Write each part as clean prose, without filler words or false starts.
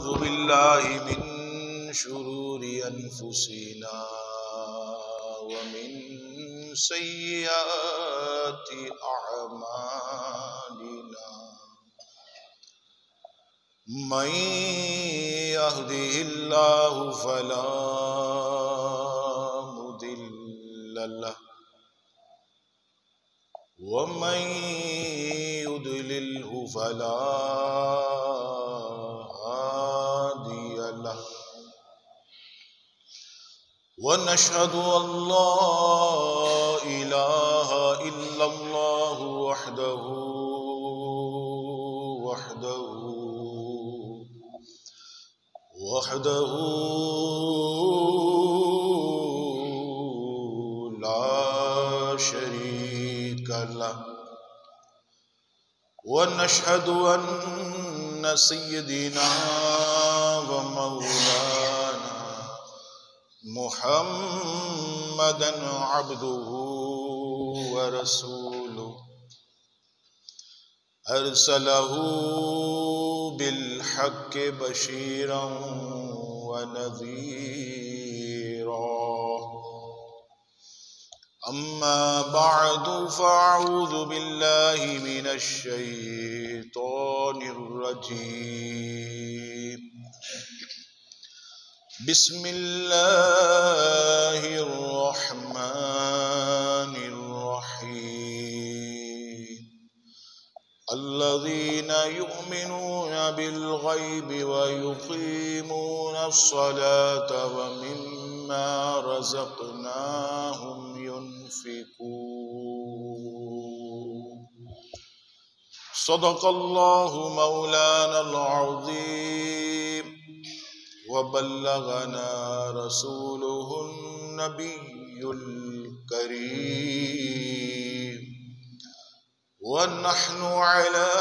ونعوذ بالله من شرور أنفسنا ومن سيئات أعمالنا من يهده الله فلا مضل له ومن يضلله فلا هادي له ونشهد أن لا إله إلا الله وحده لا شريك له ونشهد أن سيدنا ومولانا محمدا عبده ورسوله أرسله بالحق بشيرا ونذيرا أما بعد فأعوذ بالله من الشيطان الرجيم بسم الله الرحمن الرحيم الذين يؤمنون بالغيب ويقيمون الصلاة ومما رزقناهم ينفقون صدق الله مولانا العظيم وبلغنا رسوله النبي الكريم ونحن على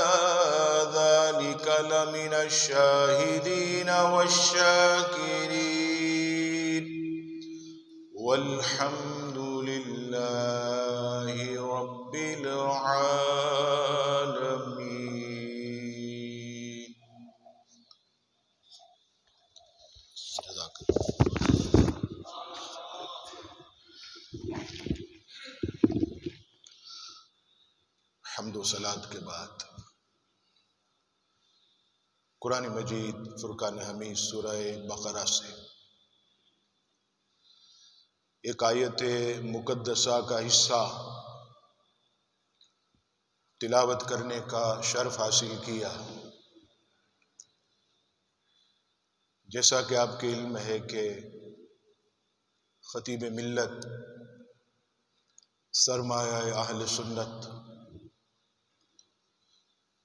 ذلك لمن الشاهدين والشاكرين والحمد لله رب العالمين. حمد و صلات کے بعد قرآن مجید فرقان حمید سورہ بقرہ سے ایک آیت مقدسہ کا حصہ تلاوت کرنے کا شرف حاصل کیا. جیسا کہ آپ کے علم ہے کہ خطیب ملت سرمایہ اہل سنت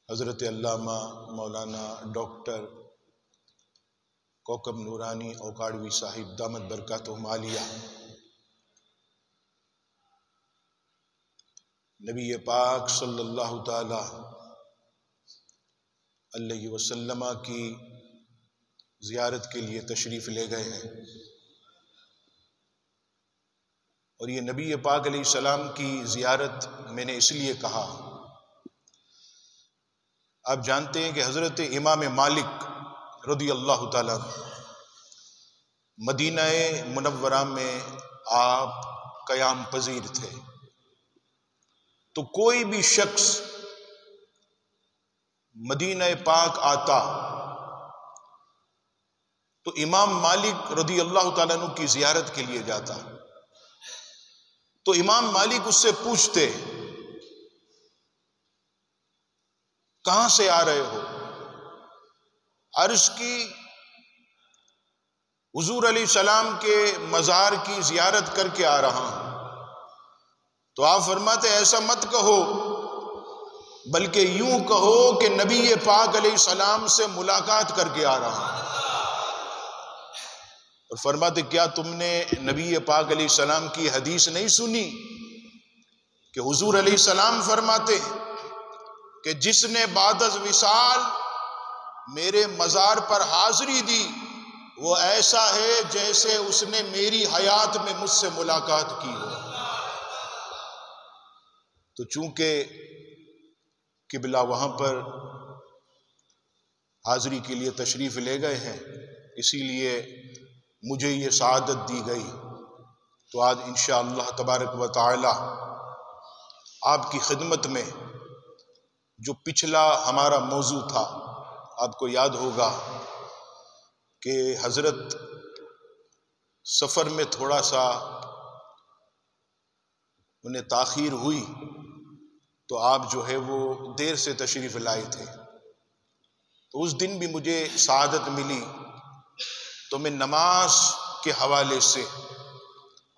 حضرت علامہ مولانا ڈاکٹر کوکب نورانی اوکاڑوی صاحب دامت برکاتہم عالیہ نبی پاک صلی اللہ تعالی علیہ وسلم کی زیارت کے لیے تشریف لے گئے ہیں. اور یہ نبی پاک علیہ السلام کی زیارت میں نے اس لیے کہا، آپ جانتے ہیں کہ حضرت امام مالک رضی اللہ تعالیٰ مدینہ منورہ میں آپ قیام پذیر تھے. تو کوئی بھی شخص مدینہ پاک آتا تو امام مالک رضی اللہ تعالیٰ عنہ کی زیارت کے لیے جاتا. تو امام مالک اس سے پوچھتے کہاں سے آ رہے ہو؟ عرض کی حضور علیہ السلام کے مزار کی زیارت کر کے آ رہا ہوں. تو آپ فرماتے ایسا مت کہو، بلکہ یوں کہو کہ نبی پاک علیہ السلام سے ملاقات کر کے آ رہا ہوں. اور فرماتے کیا تم نے نبی پاک علیہ السلام کی حدیث نہیں سنی کہ حضور علیہ السلام فرماتے کہ جس نے بعد از وصال میرے مزار پر حاضری دی وہ ایسا ہے جیسے اس نے میری حیات میں مجھ سے ملاقات کی ہو. تو چونکہ قبلہ وہاں پر حاضری کے لیے تشریف لے گئے ہیں، اسی لیے مجھے یہ سعادت دی گئی۔ تو آج انشاءاللہ تبارک و تعالی آپ کی خدمت میں جو پچھلا ہمارا موضوع تھا، آپ کو یاد ہوگا کہ حضرت سفر میں تھوڑا سا انہیں تاخیر ہوئی تو آپ جو ہے وہ دیر سے تشریف لائے تھے، تو اس دن بھی مجھے سعادت ملی، تو میں نماز کے حوالے سے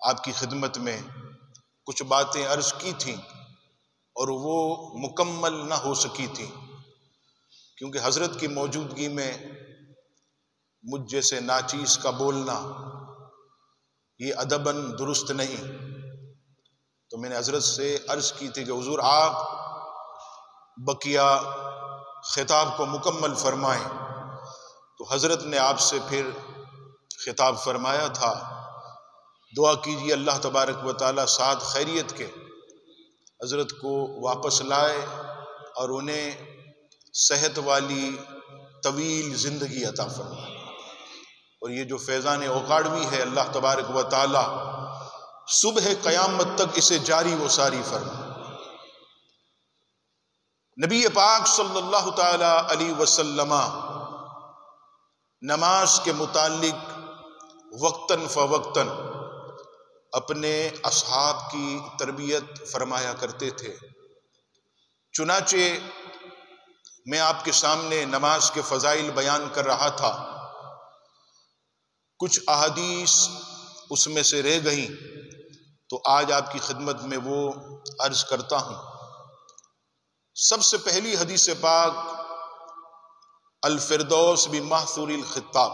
آپ کی خدمت میں کچھ باتیں عرض کی تھیں اور وہ مکمل نہ ہو سکی تھی، کیونکہ حضرت کی موجودگی میں مجھ جیسے ناچیز کا بولنا یہ ادباً درست نہیں۔ تو میں نے حضرت سے عرض کی تھی کہ حضور آپ بقیہ خطاب کو مکمل فرمائیں، تو حضرت نے آپ سے پھر خطاب فرمایا تھا، دعا کیجیے اللہ تبارک و تعالی ساتھ خیریت کے حضرت کو واپس لائے اور انہیں صحت والی طویل زندگی عطا فرمائے، اور یہ جو فیضان اوقاڑوی ہے اللہ تبارک و تعالی صبح قیامت تک اسے جاری و ساری فرمائے۔ نبی پاک صلی اللہ تعالی علیہ وسلم نماز کے متعلق وقتاً فوقتاً اپنے اصحاب کی تربیت فرمایا کرتے تھے۔ چنانچہ میں آپ کے سامنے نماز کے فضائل بیان کر رہا تھا، کچھ احادیث اس میں سے رہ گئیں تو آج آپ کی خدمت میں وہ عرض کرتا ہوں۔ سب سے پہلی حدیث پاک الفردوس بمحصور الخطاب،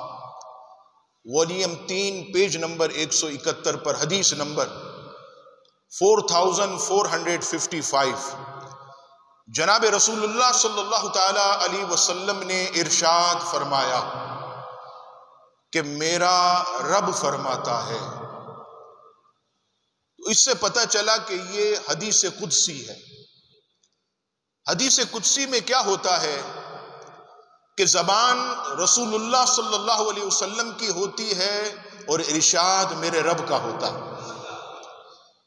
والیوم 3 پیج نمبر 171 پر حدیث نمبر 4455، جناب رسول اللہ صلی اللہ تعالی علیہ وسلم نے ارشاد فرمایا کہ میرا رب فرماتا ہے۔ تو اس سے پتہ چلا کہ یہ حدیث قدسی ہے۔ حدیث قدسی میں کیا ہوتا ہے کہ زبان رسول اللہ صلی اللہ علیہ وسلم کی ہوتی ہے اور ارشاد میرے رب کا ہوتا ہے۔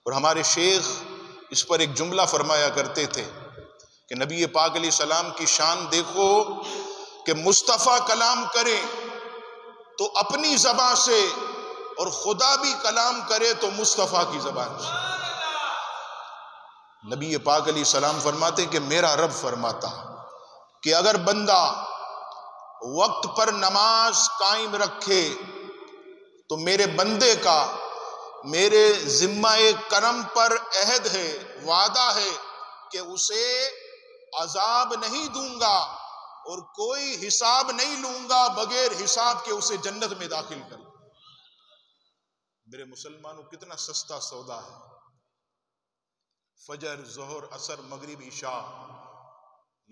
اور ہمارے شیخ اس پر ایک جملہ فرمایا کرتے تھے کہ نبی پاک علیہ السلام کی شان دیکھو کہ مصطفیٰ کلام کرے تو اپنی زبان سے اور خدا بھی کلام کرے تو مصطفیٰ کی زبان سے۔ نبی پاک علیہ السلام فرماتے کہ میرا رب فرماتا کہ اگر بندہ وقت پر نماز قائم رکھے تو میرے بندے کا میرے ذمہ کرم پر عہد ہے، وعدہ ہے کہ اسے عذاب نہیں دوں گا اور کوئی حساب نہیں لوں گا، بغیر حساب کے اسے جنت میں داخل کروں۔ میرے مسلمانوں کتنا سستا سودا ہے، فجر، ظہر، عصر، مغرب، عشاء،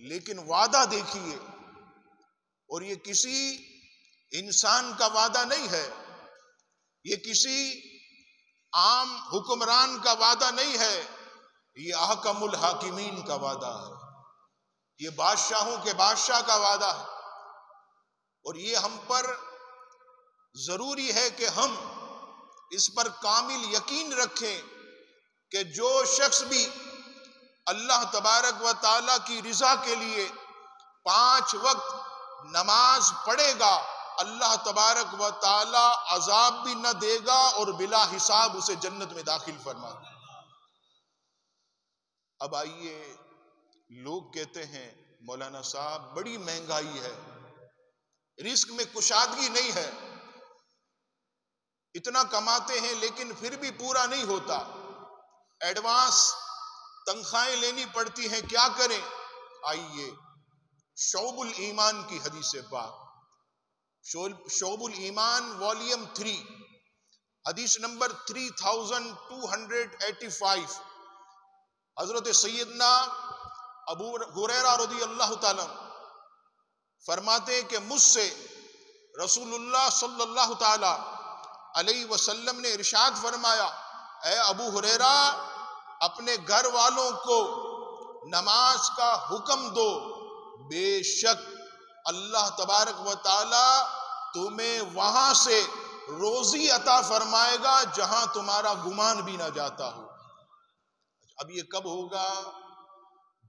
لیکن وعدہ دیکھیے، اور یہ کسی انسان کا وعدہ نہیں ہے، یہ کسی عام حکمران کا وعدہ نہیں ہے، یہ احکم الحاکمین کا وعدہ ہے، یہ بادشاہوں کے بادشاہ کا وعدہ ہے۔ اور یہ ہم پر ضروری ہے کہ ہم اس پر کامل یقین رکھیں کہ جو شخص بھی اللہ تبارک و تعالیٰ کی رضا کے لیے 5 وقت نماز پڑھے گا، اللہ تبارک و تعالیٰ عذاب بھی نہ دے گا اور بلا حساب اسے جنت میں داخل فرما دے گا۔ اب آئیے، لوگ کہتے ہیں مولانا صاحب بڑی مہنگائی ہے، رزق میں کشادگی نہیں ہے، اتنا کماتے ہیں لیکن پھر بھی پورا نہیں ہوتا، ایڈوانس تنخواہیں لینی پڑتی ہیں، کیا کریں؟ آئیے شعب الایمان کی حدیث پاک، شعب الایمان والیوم 3 حدیث نمبر 3285، حضرت سیدنا ابو ہریرہ رضی اللہ تعالیٰ فرماتے ہیں کہ مجھ سے رسول اللہ صلی اللہ تعالی علیہ وسلم نے ارشاد فرمایا، اے ابو ہریرہ اپنے گھر والوں کو نماز کا حکم دو، بے شک اللہ تبارک و تعالی تمہیں وہاں سے روزی عطا فرمائے گا جہاں تمہارا گمان بھی نہ جاتا ہو۔ اب یہ کب ہوگا؟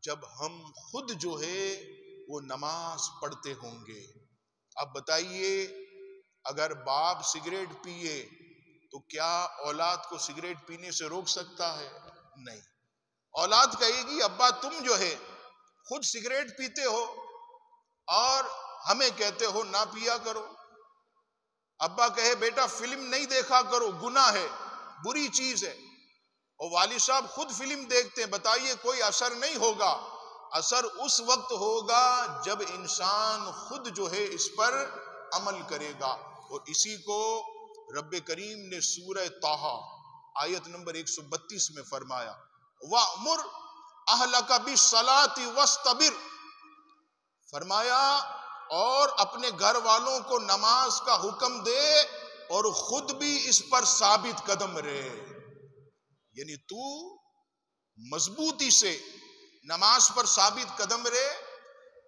جب ہم خود جو ہے وہ نماز پڑھتے ہوں گے۔ اب بتائیے، اگر باپ سگریٹ پیے تو کیا اولاد کو سگریٹ پینے سے روک سکتا ہے؟ نہیں۔ اولاد کہے گی ابا تم جو ہے خود سگریٹ پیتے ہو اور ہمیں کہتے ہو نہ پیا کرو۔ ابا کہے بیٹا فلم نہیں دیکھا کرو، گناہ ہے، بری چیز ہے، اور والد صاحب خود فلم دیکھتے ہیں، بتائیے کوئی اثر نہیں ہوگا۔ اثر اس وقت ہوگا جب انسان خود جو ہے اس پر عمل کرے گا۔ اور اسی کو رب کریم نے سورہ طٰہٰ آیت نمبر 132 میں فرمایا، وَأْمُرْ أَهْلَكَ بِالصَّلَاةِ وَاسْتَبِرْ، فرمایا اور اپنے گھر والوں کو نماز کا حکم دے اور خود بھی اس پر ثابت قدم رہے۔ یعنی تو مضبوطی سے نماز پر ثابت قدم رہے،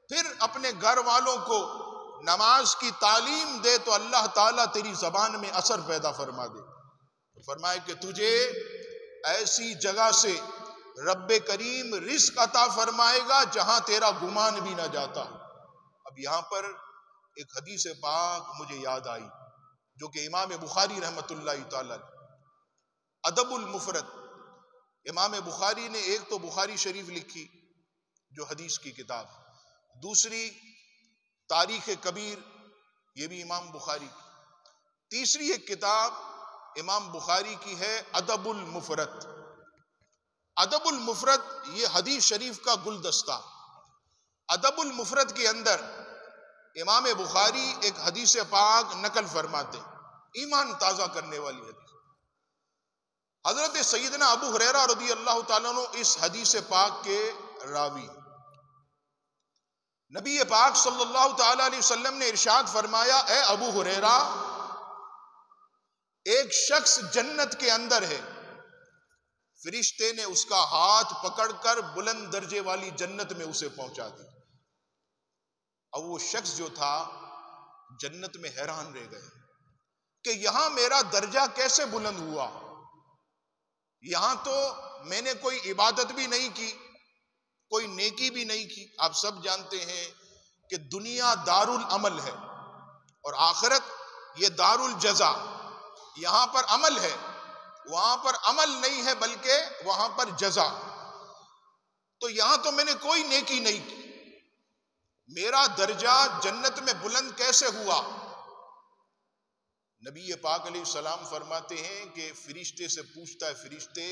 پھر اپنے گھر والوں کو نماز کی تعلیم دے تو اللہ تعالیٰ تیری زبان میں اثر پیدا فرما دے۔ فرمائے کہ تجھے ایسی جگہ سے رب کریم رزق عطا فرمائے گا جہاں تیرا گمان بھی نہ جاتا۔ اب یہاں پر ایک حدیث پاک مجھے یاد آئی جو کہ امام بخاری رحمت اللہ تعالی ادب المفرد، امام بخاری نے ایک تو بخاری شریف لکھی جو حدیث کی کتاب، دوسری تاریخ کبیر، یہ بھی امام بخاری کی، تیسری ایک کتاب امام بخاری کی ہے ادب المفرد۔ ادب المفرد یہ حدیث شریف کا گلدستہ۔ ادب المفرد کے اندر امام بخاری ایک حدیث پاک نقل فرماتے، ایمان تازہ کرنے والی حدیث۔ حضرت سیدنا ابو ہریرہ رضی اللہ تعالیٰ عنہ اس حدیث پاک کے راوی۔ نبی پاک صلی اللہ تعالیٰ علیہ وسلم نے ارشاد فرمایا، اے ابو ہریرہ، ایک شخص جنت کے اندر ہے، فرشتے نے اس کا ہاتھ پکڑ کر بلند درجے والی جنت میں اسے پہنچا دی۔ اب وہ شخص جو تھا جنت میں حیران رہ گئے کہ یہاں میرا درجہ کیسے بلند ہوا؟ یہاں تو میں نے کوئی عبادت بھی نہیں کی، کوئی نیکی بھی نہیں کی۔ آپ سب جانتے ہیں کہ دنیا دار العمل ہے اور آخرت یہ دار الجزا۔ یہاں پر عمل ہے، وہاں پر عمل نہیں ہے بلکہ وہاں پر جزا۔ تو یہاں تو میں نے کوئی نیکی نہیں کی، میرا درجہ جنت میں بلند کیسے ہوا؟ نبی پاک علیہ السلام فرماتے ہیں کہ فرشتے سے پوچھتا ہے، فرشتے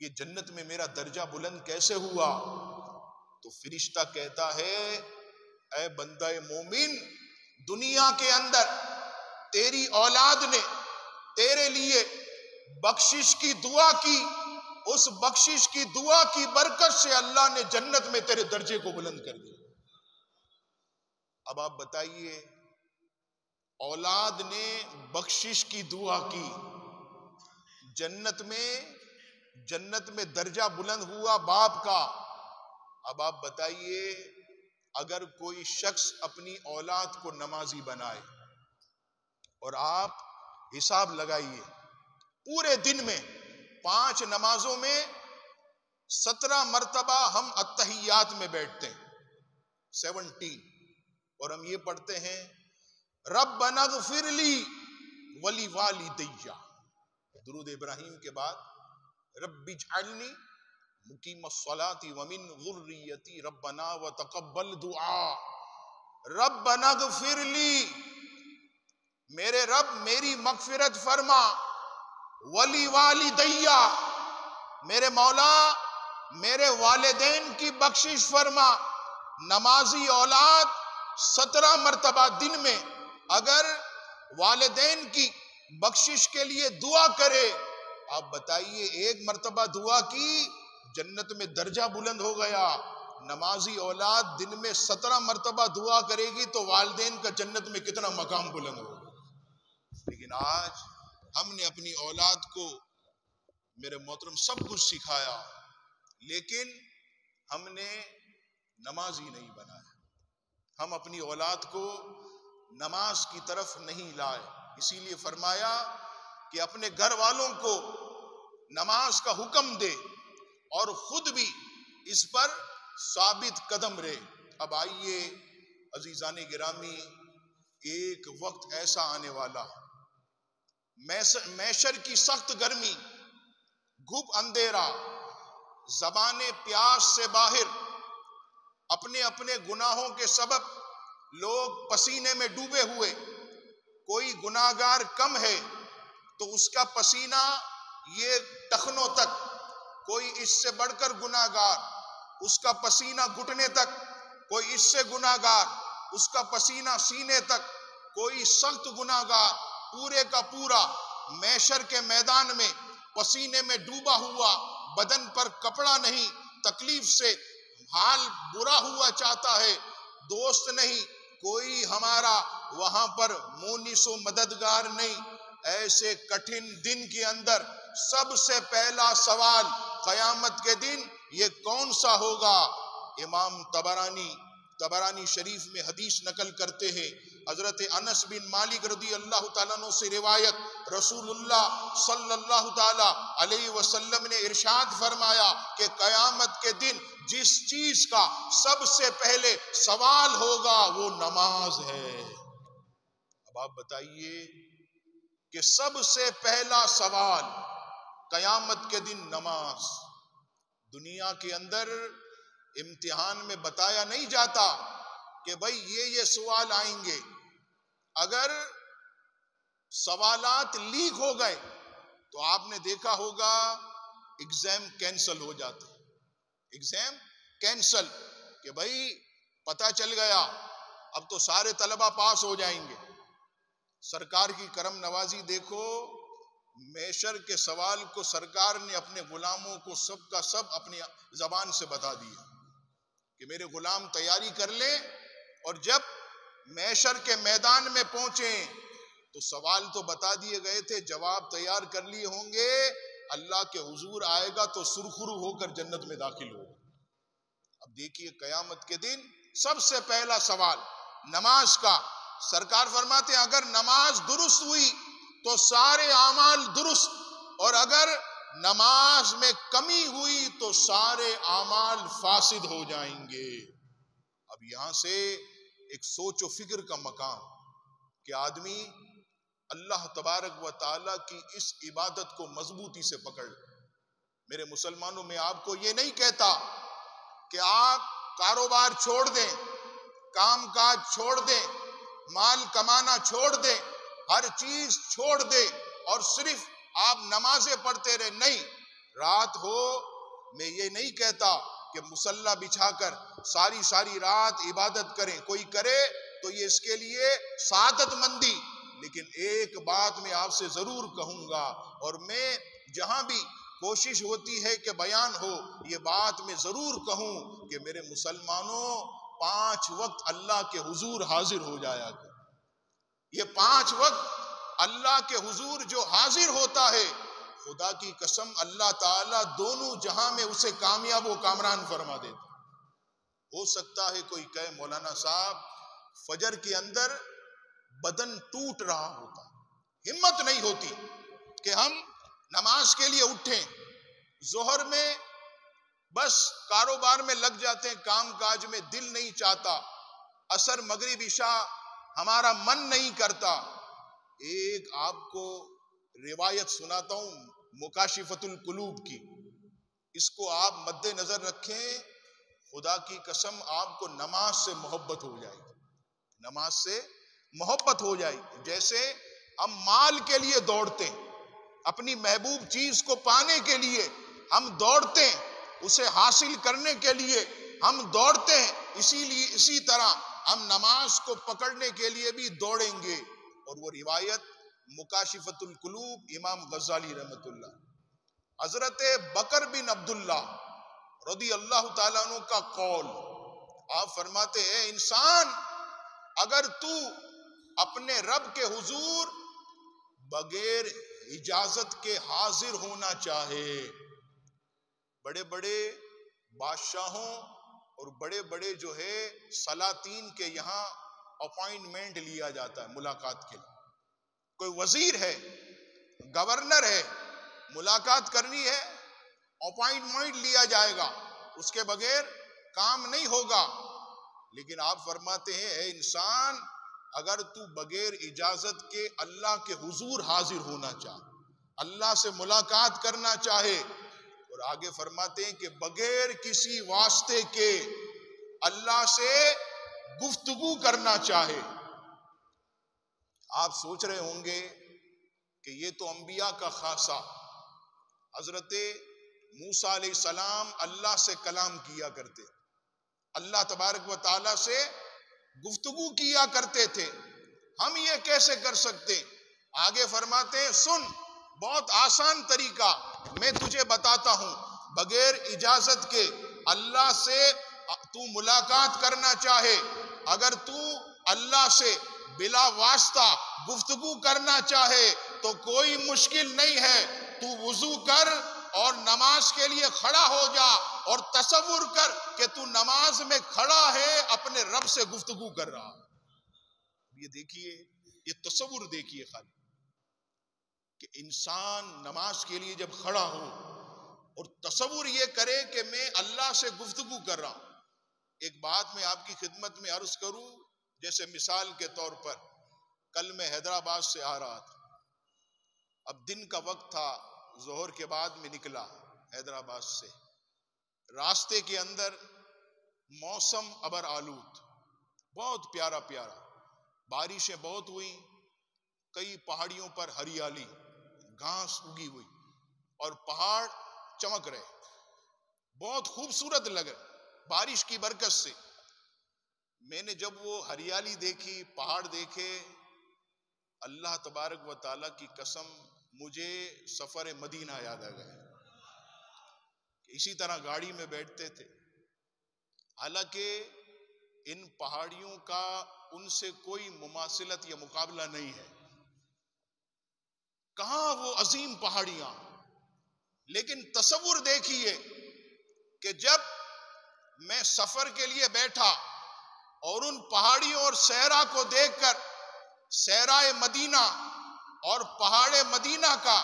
یہ جنت میں میرا درجہ بلند کیسے ہوا؟ تو فرشتہ کہتا ہے، اے بندہ مومن، دنیا کے اندر تیری اولاد نے تیرے لیے بخشش کی دعا کی، اس بخشش کی دعا کی برکت سے اللہ نے جنت میں تیرے درجے کو بلند کر دیا۔ اب آپ بتائیے، اولاد نے بخشش کی دعا کی، جنت میں درجہ بلند ہوا باپ کا۔ اب آپ بتائیے، اگر کوئی شخص اپنی اولاد کو نمازی بنائے اور آپ حساب لگائیے، پورے دن میں 5 نمازوں میں 17 مرتبہ ہم اتحیات میں بیٹھتے ہیں، 17، اور ہم یہ پڑھتے ہیں ربنا اغفر لی ولی والدی، درود ابراہیم کے بعد رب اجعلنی مقیم الصلاۃ ومن ذریتی ربنا وتقبل دعا، ربنا اغفر لی، میرے رب میری مغفرت فرما، ولی والدی، میرے مولا میرے والدین کی بخشش فرما۔ نمازی اولاد 17 مرتبہ دن میں اگر والدین کی بخشش کے لیے دعا کرے، آپ بتائیے ایک مرتبہ دعا کی جنت میں درجہ بلند ہو گیا۔ نمازی اولاد دن میں 17 مرتبہ دعا کرے گی تو والدین کا جنت میں کتنا مقام بلند ہوگا۔ لیکن آج ہم نے اپنی اولاد کو، میرے محترم، سب کچھ سکھایا لیکن ہم نے نمازی نہیں بنایا۔ ہم اپنی اولاد کو نماز کی طرف نہیں لائے، اسی لیے فرمایا کہ اپنے گھر والوں کو نماز کا حکم دے اور خود بھی اس پر ثابت قدم رہے۔ اب آئیے عزیزان گرامی، ایک وقت ایسا آنے والا، محشر کی سخت گرمی، گھپ اندھیرا، زبان پیاس سے باہر، اپنے اپنے گناہوں کے سبب لوگ پسینے میں ڈوبے ہوئے، کوئی گناہگار کم ہے تو اس کا پسینہ یہ ٹخنوں تک، کوئی اس سے بڑھ کر گناہگار اس کا پسینہ گھٹنے تک، کوئی اس سے گناہگار اس کا پسینہ سینے تک، کوئی سخت گناہگار پورے کا پورا محشر کے میدان میں پسینے میں ڈوبا ہوا، بدن پر کپڑا نہیں، تکلیف سے حال برا ہوا چاہتا ہے، دوست نہیں، کوئی ہمارا وہاں پر مونس و مددگار نہیں۔ ایسے کٹھن دن کے اندر سب سے پہلا سوال قیامت کے دن یہ کون سا ہوگا؟ امام طبرانی شریف میں حدیث نقل کرتے ہیں، حضرت انس بن مالک رضی اللہ تعالیٰ عنہ سے روایت، رسول اللہ صلی اللہ تعالیٰ علیہ وسلم نے ارشاد فرمایا کہ قیامت کے دن جس چیز کا سب سے پہلے سوال ہوگا وہ نماز ہے۔ اب آپ بتائیے کہ سب سے پہلا سوال قیامت کے دن نماز۔ دنیا کے اندر امتحان میں بتایا نہیں جاتا کہ بھئی یہ سوال آئیں گے، اگر سوالات لیک ہو گئے تو آپ نے دیکھا ہوگا ایگزام کینسل ہو جاتا، ایگزام کینسل، کہ بھئی پتہ چل گیا اب تو سارے طلبہ پاس ہو جائیں گے۔ سرکار کی کرم نوازی دیکھو، محشر کے سوال کو سرکار نے اپنے غلاموں کو سب کا سب اپنی زبان سے بتا دیا کہ میرے غلام تیاری کر لیں، اور جب محشر کے میدان میں پہنچیں تو سوال تو بتا دیے گئے تھے، جواب تیار کر لیے ہوں گے، اللہ کے حضور آئے گا تو سرخرو ہو کر جنت میں داخل ہوگا۔ اب دیکھیے قیامت کے دن سب سے پہلا سوال نماز کا، سرکار فرماتے ہیں اگر نماز درست ہوئی تو سارے اعمال درست، اور اگر نماز میں کمی ہوئی تو سارے اعمال فاسد ہو جائیں گے۔ اب یہاں سے ایک سوچ و فکر کا مقام کہ آدمی اللہ تبارک و تعالیٰ کی اس عبادت کو مضبوطی سے پکڑ لے۔ میرے مسلمانوں، میں آپ کو یہ نہیں کہتا کہ آپ کاروبار چھوڑ دیں، کام کاج چھوڑ دیں، مال کمانا چھوڑ دیں، ہر چیز چھوڑ دیں اور صرف آپ نمازیں پڑھتے رہے، نہیں۔ رات ہو، میں یہ نہیں کہتا کہ مصلی بچھا کر ساری رات عبادت کریں، کوئی کرے تو یہ اس کے لیے سعادت مندی، لیکن ایک بات میں آپ سے ضرور کہوں گا، اور میں جہاں بھی کوشش ہوتی ہے کہ بیان ہو، یہ بات میں ضرور کہوں کہ میرے مسلمانوں 5 وقت اللہ کے حضور حاضر ہو جایا کریں۔ یہ 5 وقت اللہ کے حضور جو حاضر ہوتا ہے، خدا کی قسم اللہ تعالیٰ دونوں جہاں میں اسے کامیاب و کامران فرما دیتا۔ ہو سکتا ہے کوئی کہے مولانا صاحب فجر کے اندر بدن ٹوٹ رہا ہوتا، ہمت نہیں ہوتی کہ ہم نماز کے لیے اٹھیں، ظہر میں بس کاروبار میں لگ جاتے ہیں، کام کاج میں دل نہیں چاہتا، عصر مغرب عشاء ہمارا من نہیں کرتا۔ ایک آپ کو روایت سناتا ہوں مکاشفۃ القلوب کی، اس کو آپ مد نظر رکھیں، خدا کی قسم آپ کو نماز سے محبت ہو جائے گی، نماز سے محبت ہو جائے گی۔ جیسے ہم مال کے لیے دوڑتے ہیں، اپنی محبوب چیز کو پانے کے لیے ہم دوڑتے ہیں، اسے حاصل کرنے کے لیے ہم دوڑتے ہیں، اسی طرح ہم نماز کو پکڑنے کے لیے بھی دوڑیں گے۔ اور وہ روایت مکاشفۃ القلوب امام غزالی رحمۃ اللہ، حضرت بکر بن عبداللہ رضی اللہ تعالیٰ عنہ کا قول، آپ فرماتے ہیں انسان اگر تو اپنے رب کے حضور بغیر اجازت کے حاضر ہونا چاہے، بڑے بڑے بادشاہوں اور بڑے بڑے جو ہے سلاطین کے یہاں اپوائنٹمنٹ لیا جاتا ہے ملاقات کے لیے. کوئی وزیر ہے، گورنر ہے، ملاقات کرنی ہے، اپوائنٹمنٹ لیا جائے گا، اس کے بغیر کام نہیں ہوگا. لیکن آپ فرماتے ہیں اے انسان، اگر تو بغیر اجازت کے اللہ کے حضور حاضر ہونا چاہے، اللہ سے ملاقات کرنا چاہے، اور آگے فرماتے ہیں کہ بغیر کسی واسطے کے اللہ سے گفتگو کرنا چاہے. آپ سوچ رہے ہوں گے کہ یہ تو انبیاء کا خاصہ. حضرت موسیٰ علیہ السلام اللہ سے کلام کیا کرتے، اللہ تبارک و تعالی سے گفتگو کیا کرتے تھے، ہم یہ کیسے کر سکتے؟ آگے فرماتے ہیں سن، بہت آسان طریقہ میں تجھے بتاتا ہوں. بغیر اجازت کے اللہ سے تو ملاقات کرنا چاہے، اگر تو اللہ سے بلا واسطہ گفتگو کرنا چاہے تو کوئی مشکل نہیں ہے. تو وضو کر اور نماز کے لیے کھڑا ہو جا اور تصور کر کہ تو نماز میں کھڑا ہے، اپنے رب سے گفتگو کر رہا. یہ دیکھیے، یہ تصور دیکھیے خالی کہ انسان نماز کے لیے جب کھڑا ہو اور تصور یہ کرے کہ میں اللہ سے گفتگو کر رہا ہوں. ایک بات میں آپ کی خدمت میں عرض کروں، جیسے مثال کے طور پر کل میں حیدرآباد سے آ رہا تھا، اب دن کا وقت تھا، ظہر کے بعد میں نکلا حیدرآباد سے. راستے کے اندر موسم ابر آلود، بہت پیارا پیارا، بارشیں بہت ہوئی، کئی پہاڑیوں پر ہریالی، گھاس اگی ہوئی اور پہاڑ چمک رہے، بہت خوبصورت لگ رہے بارش کی برکت سے. میں نے جب وہ ہریالی دیکھی، پہاڑ دیکھے، اللہ تبارک و تعالیٰ کی قسم مجھے سفر مدینہ یاد آ گیا. اسی طرح گاڑی میں بیٹھتے تھے، حالانکہ ان پہاڑیوں کا ان سے کوئی مماثلت یا مقابلہ نہیں ہے، کہاں وہ عظیم پہاڑیاں. لیکن تصور دیکھیے کہ جب میں سفر کے لیے بیٹھا اور ان پہاڑیوں اور صحرا کو دیکھ کر، صحرائے مدینہ اور پہاڑ مدینہ کا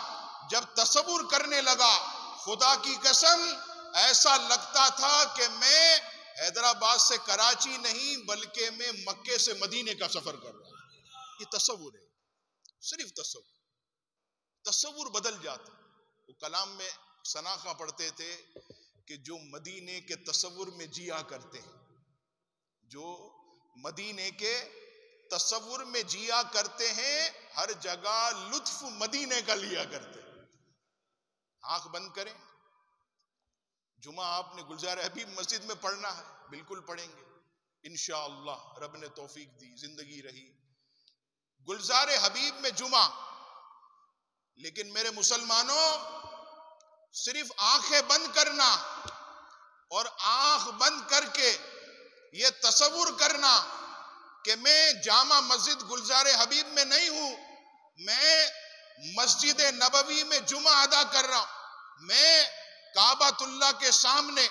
جب تصور کرنے لگا، خدا کی قسم ایسا لگتا تھا کہ میں حیدرآباد سے کراچی نہیں بلکہ میں مکے سے مدینے کا سفر کر رہا ہوں. یہ تصور ہے، صرف تصور بدل جاتا. وہ کلام میں سناخہ پڑھتے تھے کہ جو مدینے کے تصور میں جیا کرتے ہیں، جو مدینے کے تصور میں جیا کرتے ہیں، ہر جگہ لطف مدینے کا لیا کرتے ہیں. آنکھ بند کریں، جمعہ آپ نے گلزار حبیب مسجد میں پڑھنا ہے، بالکل پڑھیں گے انشاءاللہ، رب نے توفیق دی، زندگی رہی. گلزار حبیب میں جمعہ. لیکن میرے مسلمانوں، صرف آنکھیں بند کرنا اور آنکھ بند کر کے یہ تصور کرنا کہ میں جامع مسجد گلزار حبیب میں نہیں ہوں، میں مسجد نبوی میں جمعہ ادا کر رہا ہوں، میں کعبۃ اللہ کے سامنے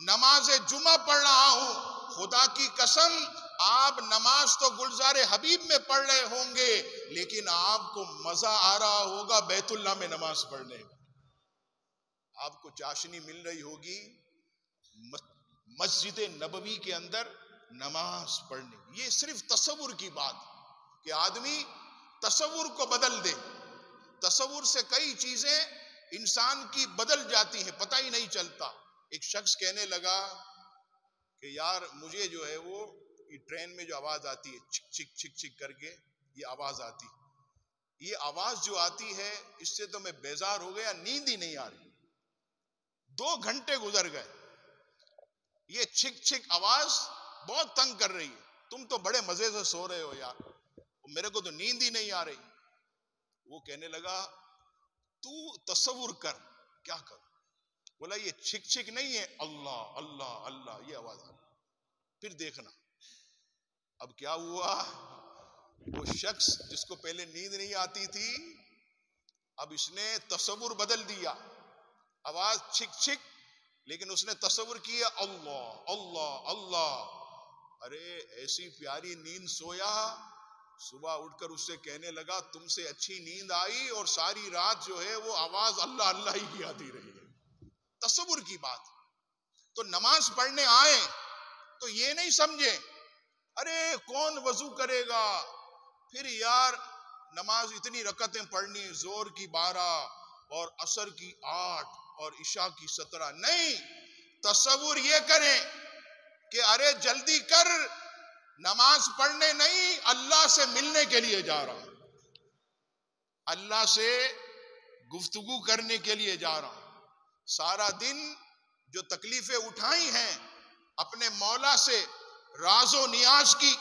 نماز جمعہ پڑھ رہا ہوں. خدا کی قسم آپ نماز تو گلزار حبیب میں پڑھ رہے ہوں گے، لیکن آپ کو مزہ آ رہا ہوگا بیت اللہ میں نماز پڑھنے میں. آپ کو چاشنی مل رہی ہوگی مسجد نبوی کے اندر نماز پڑھنے. یہ صرف تصور کی بات کہ آدمی تصور کو بدل دے. تصور سے کئی چیزیں انسان کی بدل جاتی ہیں، پتہ ہی نہیں چلتا. ایک شخص کہنے لگا کہ یار مجھے جو ہے وہ ٹرین میں جو آواز آتی ہے چھک چھک چھک چھک کر کے، یہ آواز آتی، یہ آواز جو آتی ہے اس سے تو میں بیزار ہو گیا، نیند ہی نہیں آ رہی. 2 گھنٹے گزر گئے، یہ چھک چھک آواز بہت تنگ کر رہی ہے، تم تو بڑے مزے سے سو رہے ہو یار، میرے کو تو نیند ہی نہیں آ رہی. وہ کہنے لگا تو تصور کر کیا کروں. بولا یہ چھک چھک نہیں ہے، اللہ اللہ اللہ یہ آواز آ. پھر دیکھنا اب کیا ہوا. وہ شخص جس کو پہلے نیند نہیں آتی تھی، اب اس نے تصور بدل دیا. آواز چھک چھک لیکن اس نے تصور کیا اللہ اللہ اللہ. ارے ایسی پیاری نیند سویا، صبح اٹھ کر اس سے کہنے لگا تم سے اچھی نیند آئی، اور ساری رات جو ہے وہ آواز اللہ اللہ ہی کی آتی رہی ہے. تصور کی بات. تو نماز پڑھنے آئے تو یہ نہیں سمجھے ارے کون وضو کرے گا، پھر یار نماز اتنی رکعتیں پڑھنی، زور کی 12 اور عصر کی 8 اور عشاء کی 17. نہیں، تصور یہ کریں کہ ارے جلدی کر، نماز پڑھنے نہیں، اللہ سے ملنے کے لیے جا رہا ہوں، اللہ سے گفتگو کرنے کے لیے جا رہا ہوں. سارا دن جو تکلیفیں اٹھائی ہیں اپنے مولا سے راز و نیاز کی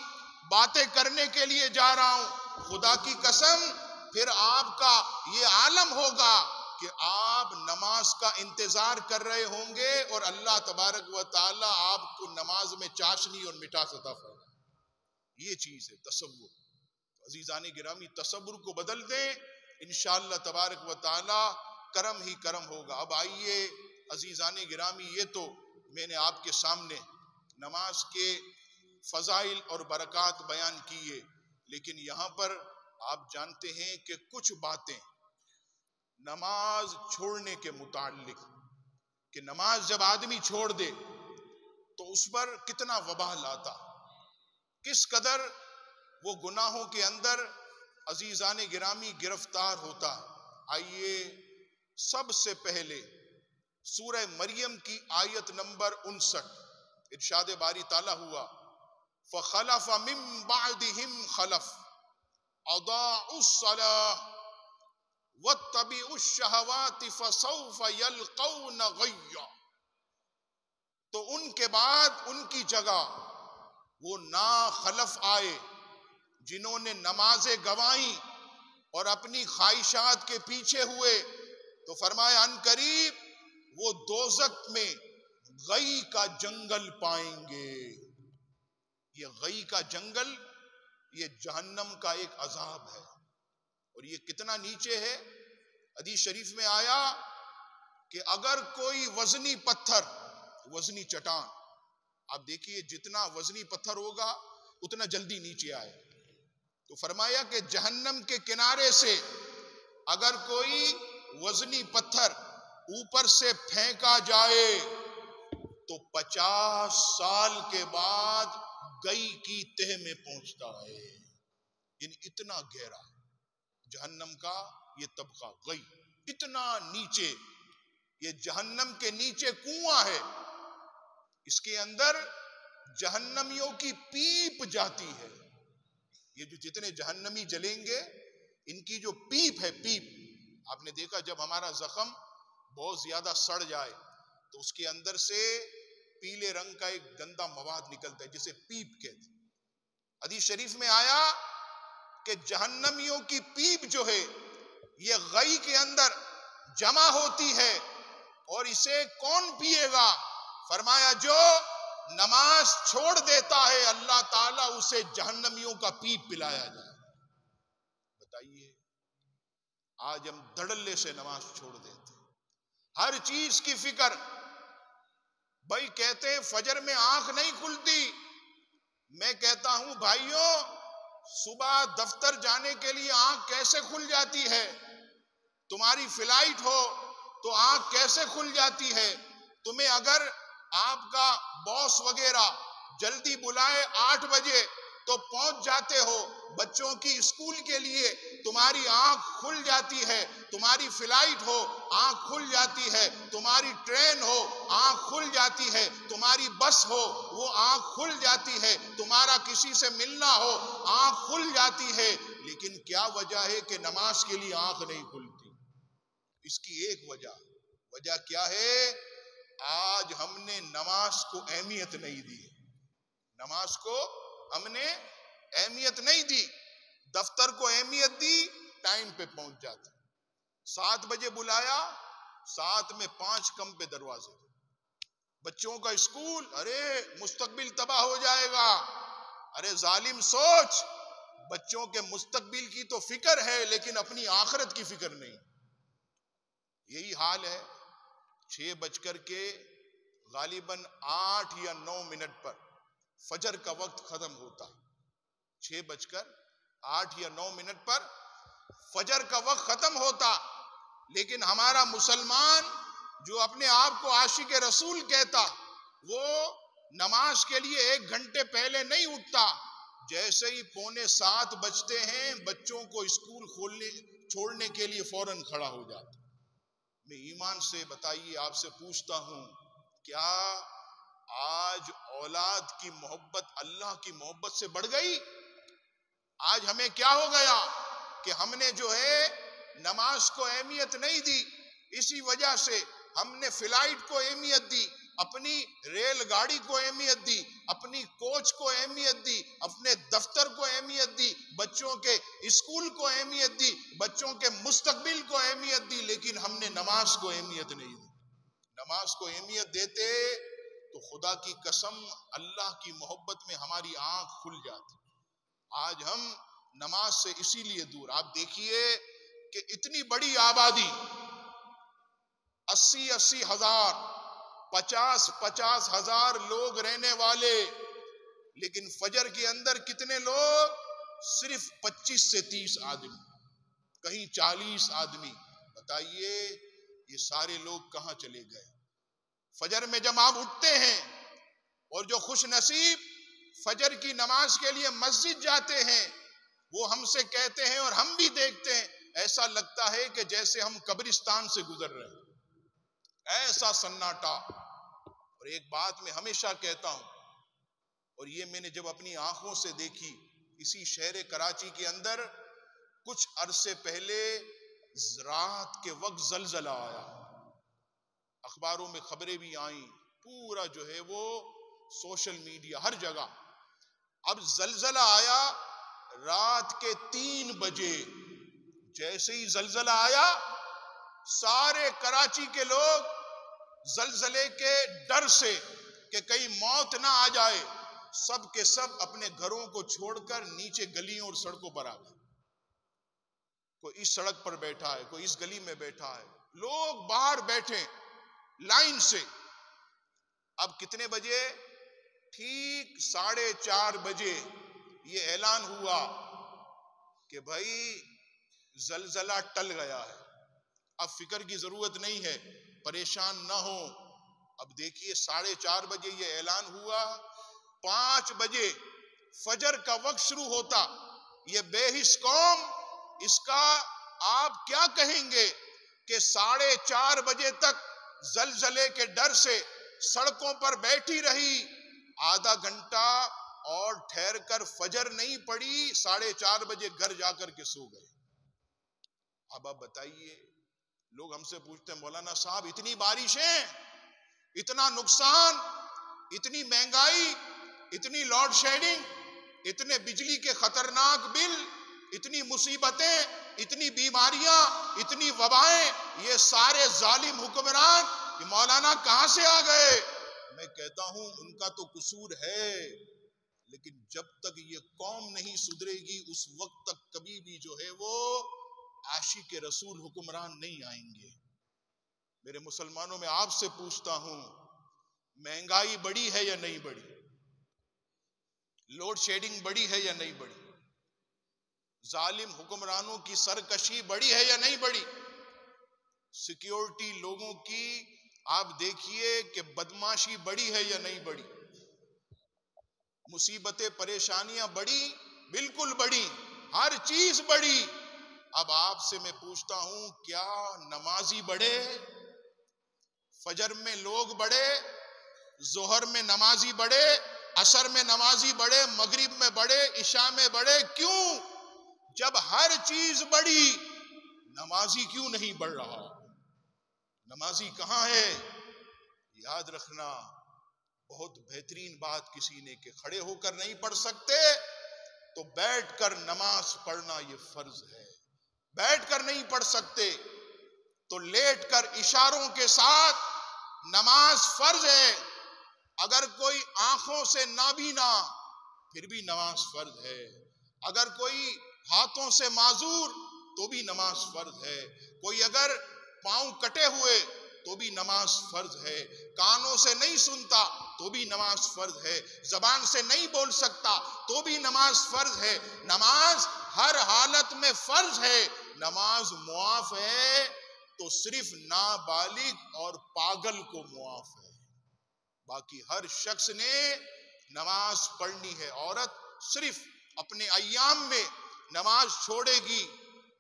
باتیں کرنے کے لیے جا رہا ہوں. خدا کی قسم پھر آپ کا یہ عالم ہوگا کہ آپ نماز کا انتظار کر رہے ہوں گے اور اللہ تبارک و تعالی آپ کو نماز میں چاشنی اور مٹھاس عطا فرمائے. یہ چیز ہے تصور. عزیزان گرامی تصور کو بدل دیں، انشاءاللہ تبارک و تعالی کرم ہی کرم ہوگا. اب آئیے عزیزان گرامی، یہ تو میں نے آپ کے سامنے نماز کے فضائل اور برکات بیان کیے، لیکن یہاں پر آپ جانتے ہیں کہ کچھ باتیں نماز چھوڑنے کے متعلق، کہ نماز جب آدمی چھوڑ دے تو اس پر کتنا وبال آتا، کس قدر وہ گناہوں کے اندر عزیزان گرامی گرفتار ہوتا. آئیے سب سے پہلے سورہ مریم کی آیت نمبر 59، ارشاد باری تعالیٰ ہوا فَخَلَفَ مِن بَعْدِهِمْ خَلَفٌ أَضَاعُوا الصَّلَاةَ وَاتَّبَعُوا الشَّهَوَاتِ فَسَوْفَ يَلْقَوْنَ غَيًّا. تو ان کے بعد ان کی جگہ وہ ناخلف آئے جنہوں نے نمازیں گوائیں اور اپنی خواہشات کے پیچھے ہوئے، تو فرمایا ان قریب وہ دوزخ میں غی کا جنگل پائیں گے. یہ غی کا جنگل یہ جہنم کا ایک عذاب ہے، اور یہ کتنا نیچے ہے. حدیث شریف میں آیا کہ اگر کوئی وزنی پتھر، وزنی چٹان، آپ دیکھیے جتنا وزنی پتھر ہوگا اتنا جلدی نیچے آئے، تو فرمایا کہ جہنم کے کنارے سے اگر کوئی وزنی پتھر اوپر سے پھینکا جائے تو 50 سال کے بعد گئی کی تہ میں پہنچتا ہے. یعنی اتنا گہرا جہنم کا یہ طبقہ گئی، اتنا نیچے. یہ جہنم کے نیچے کنواں ہے، اس کے اندر جہنمیوں کی پیپ جاتی ہے. یہ جو جتنے جہنمی جلیں گے ان کی جو پیپ ہے، پیپ، آپ نے دیکھا جب ہمارا زخم بہت زیادہ سڑ جائے تو اس کے اندر سے پیلے رنگ کا ایک گندا مواد نکلتا ہے جسے پیپ کہتے ہیں. حدیث شریف میں آیا کہ جہنمیوں کی پیپ جو ہے یہ غی کے اندر جمع ہوتی ہے، اور اسے کون پیے گا؟ فرمایا جو نماز چھوڑ دیتا ہے اللہ تعالیٰ اسے جہنمیوں کا پیپ پلایا جائے. بتائیے آج ہم دھڑلے سے نماز چھوڑ دیتے، ہر چیز کی فکر. بھائی کہتے ہیں فجر میں آنکھ نہیں کھلتی، میں کہتا ہوں بھائیوں صبح دفتر جانے کے لیے آنکھ کیسے کھل جاتی ہے؟ تمہاری فلائٹ ہو تو آنکھ کیسے کھل جاتی ہے؟ تمہیں اگر آپ کا باس وغیرہ جلدی بلائے 8 بجے تو پہنچ جاتے ہو. بچوں کی اسکول کے لیے تمہاری آنکھ کھل جاتی ہے، تمہاری فلائٹ ہو آنکھ کھل جاتی ہے، تمہاری ٹرین ہو آنکھ کھل جاتی ہے، تمہاری بس ہو وہ آنکھ کھل جاتی ہے، تمہارا کسی سے ملنا ہو آنکھ کھل جاتی ہے. لیکن کیا وجہ ہے کہ نماز کے لیے آنکھ نہیں کھلتی؟ اس کی ایک وجہ کیا ہے؟ آج ہم نے نماز کو اہمیت نہیں دی. نماز کو ہم نے اہمیت نہیں دی، دفتر کو اہمیت دی، ٹائم پہ پہنچ جاتے. 7 بجے بلایا، 7 میں 5 کم پہ دروازے. بچوں کا اسکول، ارے مستقبل تباہ ہو جائے گا. ارے ظالم سوچ، بچوں کے مستقبل کی تو فکر ہے لیکن اپنی آخرت کی فکر نہیں. یہی حال ہے. 6 بج کر کے غالباً 8 یا 9 منٹ پر فجر کا وقت ختم ہوتا. 6:08 یا 9 منٹ پر فجر کا وقت ختم ہوتا. لیکن ہمارا مسلمان جو اپنے آپ کو عاشق رسول کہتا، وہ نماز کے لیے 1 گھنٹے پہلے نہیں اٹھتا. جیسے ہی 6:45 بجتے ہیں بچوں کو اسکول چھوڑنے کے لیے فوراً کھڑا ہو جاتا. میں ایمان سے بتائیے آپ سے پوچھتا ہوں، کیا آج اولاد کی محبت اللہ کی محبت سے بڑھ گئی؟ آج ہمیں کیا ہو گیا کہ ہم نے جو ہے نماز کو اہمیت نہیں دی. اسی وجہ سے ہم نے فلائٹ کو اہمیت دی، اپنی ریل گاڑی کو اہمیت دی، اپنی کوچ کو اہمیت دی، اپنے دفتر کو اہمیت دی، بچوں کے اسکول کو اہمیت دی، بچوں کے مستقبل کو اہمیت دی، لیکن ہم نے نماز کو اہمیت نہیں دی. نماز کو اہمیت دیتے تو خدا کی قسم اللہ کی محبت میں ہماری آنکھ کھل جاتی. آج ہم نماز سے اسی لیے دور. آپ دیکھیے کہ اتنی بڑی آبادی، 80 ہزار 50 ہزار لوگ رہنے والے، لیکن فجر کے اندر کتنے لوگ؟ صرف 25 سے 30 آدمی، کہیں 40 آدمی. بتائیے یہ سارے لوگ کہاں چلے گئے؟ فجر میں جب آپ اٹھتے ہیں اور جو خوش نصیب فجر کی نماز کے لیے مسجد جاتے ہیں، وہ ہم سے کہتے ہیں اور ہم بھی دیکھتے ہیں، ایسا لگتا ہے کہ جیسے ہم قبرستان سے گزر رہے ہیں. ایسا سناٹا. اور ایک بات میں ہمیشہ کہتا ہوں، اور یہ میں نے جب اپنی آنکھوں سے دیکھی اسی شہر کراچی کے اندر، کچھ عرصے پہلے رات کے وقت زلزلہ آیا، اخباروں میں خبریں بھی آئیں، پورا جو ہے وہ سوشل میڈیا ہر جگہ. اب زلزلہ آیا رات کے 3 بجے. جیسے ہی زلزلہ آیا سارے کراچی کے لوگ زلزلے کے ڈر سے کہ کہیں موت نہ آ جائے، سب کے سب اپنے گھروں کو چھوڑ کر نیچے گلیوں اور سڑکوں پر آ گئے. کوئی اس سڑک پر بیٹھا ہے، کوئی اس گلی میں بیٹھا ہے، لوگ باہر بیٹھے لائن سے. اب کتنے بجے؟ ٹھیک 4:30 بجے یہ اعلان ہوا کہ بھائی زلزلہ ٹل گیا ہے، اب فکر کی ضرورت نہیں ہے، پریشان نہ ہو. اب دیکھیے 4:30 بجے یہ اعلان ہوا، 5 بجے فجر کا وقت شروع ہوتا. یہ بے حس قوم، اس کا آپ کیا کہیں گے کہ 4:30 بجے تک زلزلے کے ڈر سے سڑکوں پر بیٹھی رہی، آدھا گھنٹہ اور ٹھہر کر فجر نہیں پڑی، 4:30 بجے گھر جا کر کے سو گئے. اب آپ بتائیے، لوگ ہم سے پوچھتے ہیں مولانا صاحب اتنی بارشیں، اتنا نقصان، اتنی مہنگائی، اتنی لوڈ شیڈنگ، اتنے بجلی کے خطرناک بل، اتنی مصیبتیں، اتنی بیماریاں، اتنی وبائیں، یہ سارے ظالم حکمران یہ مولانا کہاں سے آ گئے؟ میں کہتا ہوں ان کا تو قصور ہے، لیکن جب تک یہ قوم نہیں سدھرے گی اس وقت تک کبھی بھی جو ہے وہ عاشق رسول حکمران نہیں آئیں گے. میرے مسلمانوں میں آپ سے پوچھتا ہوں، مہنگائی بڑی ہے یا نہیں بڑی؟ لوڈ شیڈنگ بڑی ہے یا نہیں بڑی؟ ظالم حکمرانوں کی سرکشی بڑی ہے یا نہیں بڑی؟ سیکیورٹی لوگوں کی آپ دیکھیے کہ بدماشی بڑی ہے یا نہیں بڑی؟ مصیبتیں پریشانیاں بڑی؟ بالکل بڑی، ہر چیز بڑی. اب آپ سے میں پوچھتا ہوں، کیا نمازی بڑھے؟ فجر میں لوگ بڑھے، ظہر میں نمازی بڑھے، عصر میں نمازی بڑھے، مغرب میں بڑھے، عشاء میں بڑھے؟ کیوں؟ جب ہر چیز بڑی، نمازی کیوں نہیں بڑھ رہا؟ نمازی کہاں ہے؟ یاد رکھنا، بہت بہترین بات کسی نے کہ کھڑے ہو کر نہیں پڑھ سکتے تو بیٹھ کر نماز پڑھنا یہ فرض ہے. بیٹھ کر نہیں پڑھ سکتے تو لیٹ کر اشاروں کے ساتھ نماز فرض ہے. اگر کوئی آنکھوں سے نابینا پھر بھی نماز فرض ہے. اگر کوئی ہاتھوں سے معذور تو بھی نماز فرض ہے. کوئی اگر پاؤں کٹے ہوئے تو بھی نماز فرض ہے، کانوں سے نہیں سنتا تو بھی نماز فرض ہے، زبان سے نہیں بول سکتا تو بھی نماز فرض ہے، نماز ہر حالت میں فرض ہے، نماز معاف ہے تو صرف نابالغ اور پاگل کو معاف ہے، باقی ہر شخص نے نماز پڑھنی ہے۔ عورت صرف اپنے ایام میں نماز چھوڑے گی،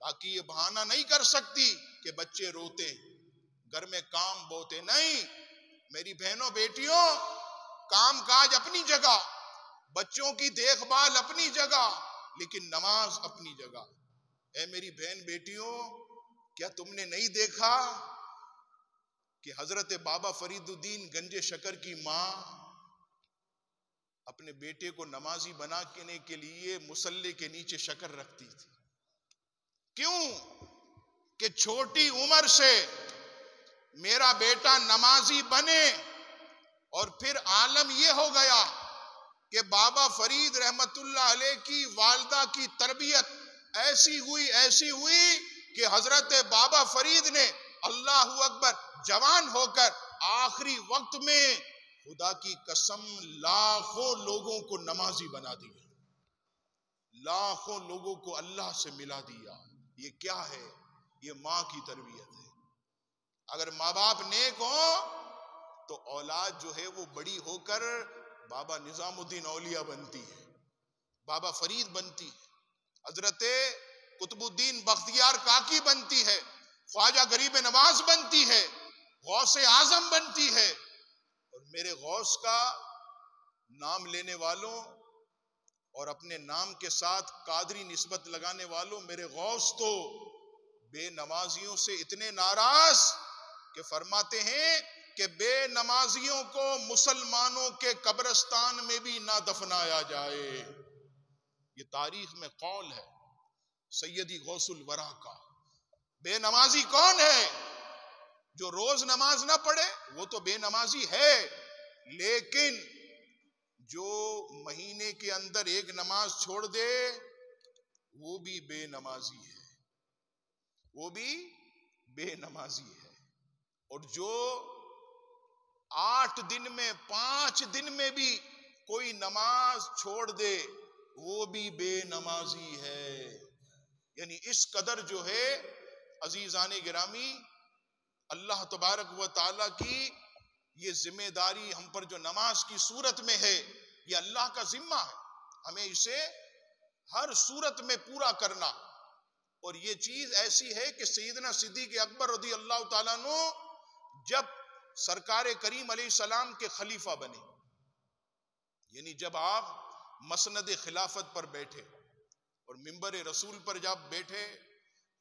باقی یہ بہانہ نہیں کر سکتی کہ بچے روتے گھر میں کام بہت ہے، نہیں میری بہنوں بیٹیوں، کام کاج اپنی جگہ، بچوں کی دیکھ بھال اپنی جگہ، لیکن نماز اپنی جگہ۔ اے میری بہن بیٹیوں، کیا تم نے نہیں دیکھا کہ حضرت بابا فرید الدین گنج شکر کی ماں اپنے بیٹے کو نمازی بنانے کے لیے مصلی کے نیچے شکر رکھتی تھی؟ کیوں؟ کہ چھوٹی عمر سے میرا بیٹا نمازی بنے، اور پھر عالم یہ ہو گیا کہ بابا فرید رحمت اللہ علیہ کی والدہ کی تربیت ایسی ہوئی کہ حضرت بابا فرید نے اللہ اکبر جوان ہو کر آخری وقت میں خدا کی قسم لاکھوں لوگوں کو نمازی بنا دیا، لاکھوں لوگوں کو اللہ سے ملا دیا۔ یہ کیا ہے؟ یہ ماں کی تربیت ہے۔ اگر ماں باپ نیک ہوں تو اولاد جو ہے وہ بڑی ہو کر بابا نظام الدین اولیاء بنتی ہے، بابا فرید بنتی ہے، حضرت قطب الدین بختیار کاکی بنتی ہے، خواجہ غریب نواز بنتی ہے، غوث اعظم بنتی ہے۔ اور میرے غوث کا نام لینے والوں اور اپنے نام کے ساتھ قادری نسبت لگانے والوں، میرے غوث تو بے نمازیوں سے اتنے ناراض کہ فرماتے ہیں کہ بے نمازیوں کو مسلمانوں کے قبرستان میں بھی نہ دفنایا جائے۔ یہ تاریخ میں قول ہے سیدی غوث الورا کا۔ بے نمازی کون ہے؟ جو روز نماز نہ پڑھے وہ تو بے نمازی ہے، لیکن جو مہینے کے اندر ایک نماز چھوڑ دے وہ بھی بے نمازی ہے، وہ بھی بے نمازی ہے۔ اور جو 8 دن میں 5 دن میں بھی کوئی نماز چھوڑ دے وہ بھی بے نمازی ہے۔ یعنی اس قدر جو ہے عزیزان گرامی، اللہ تبارک و تعالیٰ کی یہ ذمہ داری ہم پر جو نماز کی صورت میں ہے، یہ اللہ کا ذمہ ہے، ہمیں اسے ہر صورت میں پورا کرنا۔ اور یہ چیز ایسی ہے کہ سیدنا صدیق اکبر رضی اللہ تعالیٰ عنہ جب سرکار کریم علیہ السلام کے خلیفہ بنے، یعنی جب آپ مسند خلافت پر بیٹھے اور منبر رسول پر جب بیٹھے،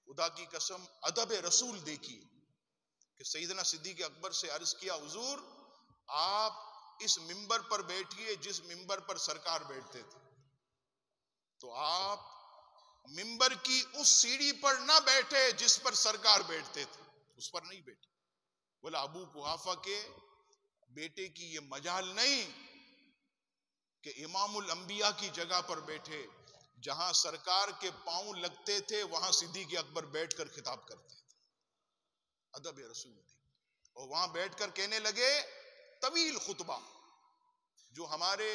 خدا کی قسم ادب رسول دیکھیے کہ سیدنا صدیق اکبر سے عرض کیا، حضور آپ اس منبر پر بیٹھیے جس منبر پر سرکار بیٹھتے تھے، تو آپ منبر کی اس سیڑھی پر نہ بیٹھے جس پر سرکار بیٹھتے تھے، اس پر نہیں بیٹھے۔ بولا ابو قحافہ کے بیٹے کی یہ مجال نہیں کہ امام الانبیاء کی جگہ پر بیٹھے، جہاں سرکار کے پاؤں لگتے تھے وہاں صدیق اکبر بیٹھ کر خطاب کرتے تھے، ادب رسول دی۔ اور وہاں بیٹھ کر کہنے لگے طویل خطبہ جو ہمارے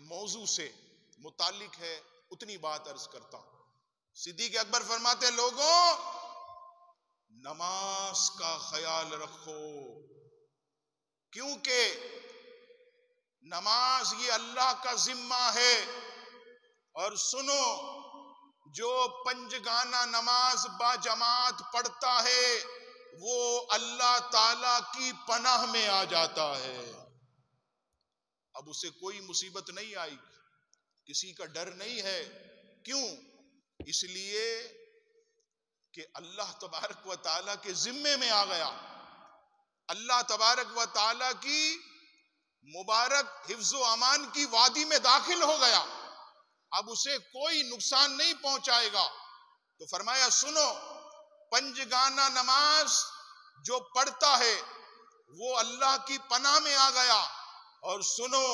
موضوع سے متعلق ہے، اتنی بات عرض کرتا ہوں۔ صدیق اکبر فرماتے، لوگوں نماز کا خیال رکھو، کیونکہ نماز یہ اللہ کا ذمہ ہے، اور سنو جو پنجگانہ نماز با جماعت پڑھتا ہے وہ اللہ تعالی کی پناہ میں آ جاتا ہے، اب اسے کوئی مصیبت نہیں آئی، کسی کا ڈر نہیں ہے۔ کیوں؟ اس لیے کہ اللہ تبارک و تعالیٰ کے ذمے میں آ گیا، اللہ تبارک و تعالیٰ کی مبارک حفظ و امان کی وادی میں داخل ہو گیا، اب اسے کوئی نقصان نہیں پہنچائے گا۔ تو فرمایا سنو، پنجگانہ نماز جو پڑھتا ہے وہ اللہ کی پناہ میں آ گیا، اور سنو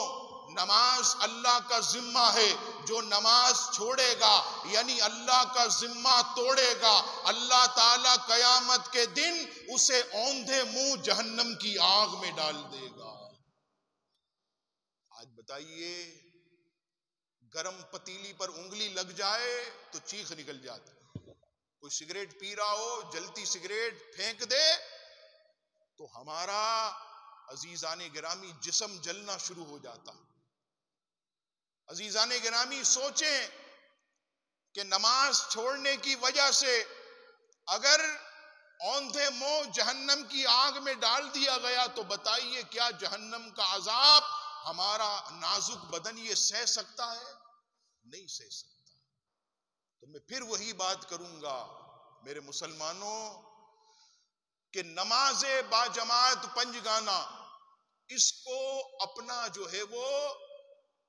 نماز اللہ کا ذمہ ہے، جو نماز چھوڑے گا یعنی اللہ کا ذمہ توڑے گا، اللہ تعالیٰ قیامت کے دن اسے اوندھے منہ جہنم کی آگ میں ڈال دے گا۔ آج بتائیے، گرم پتیلی پر انگلی لگ جائے تو چیخ نکل جاتی، کوئی سگریٹ پی رہا ہو جلتی سگریٹ پھینک دے تو ہمارا عزیزان گرامی جسم جلنا شروع ہو جاتا۔ عزیزان گرامی سوچیں کہ نماز چھوڑنے کی وجہ سے اگر اوندھے منہ جہنم کی آگ میں ڈال دیا گیا تو بتائیے کیا جہنم کا عذاب ہمارا نازک بدن یہ سہ سکتا ہے؟ نہیں سہ سکتا۔ تو میں پھر وہی بات کروں گا میرے مسلمانوں کہ نماز با جماعت پنجگانہ اس کو اپنا جو ہے وہ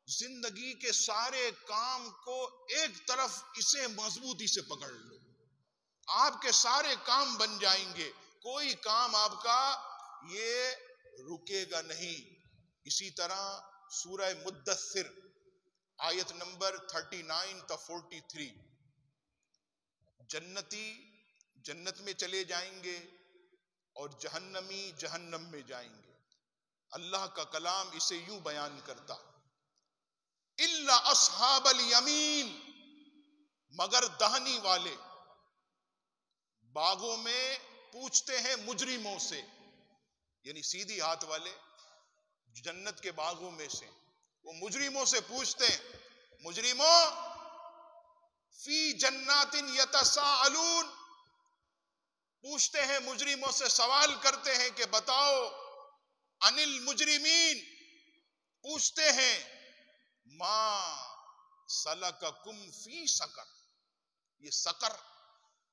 زندگی کے سارے کام کو ایک طرف اسے مضبوطی سے پکڑ لو، آپ کے سارے کام بن جائیں گے، کوئی کام آپ کا یہ رکے گا نہیں۔ اسی طرح سورہ مدثر آیت نمبر 39 تا 43، جنتی جنت میں چلے جائیں گے اور جہنمی جہنم میں جائیں گے۔ اللہ کا کلام اسے یوں بیان کرتا، الا اصحاب الیمین، مگر دہنی والے۔ باغوں میں پوچھتے ہیں مجرموں سے، یعنی سیدھی ہاتھ والے جنت کے باغوں میں سے وہ مجرموں سے پوچھتے ہیں، مجرموں فی جنات یتساءلون، پوچھتے ہیں مجرموں سے، سوال کرتے ہیں کہ بتاؤ، عن المجرمین، پوچھتے ہیں ما سلککم فی سقر، یہ سقر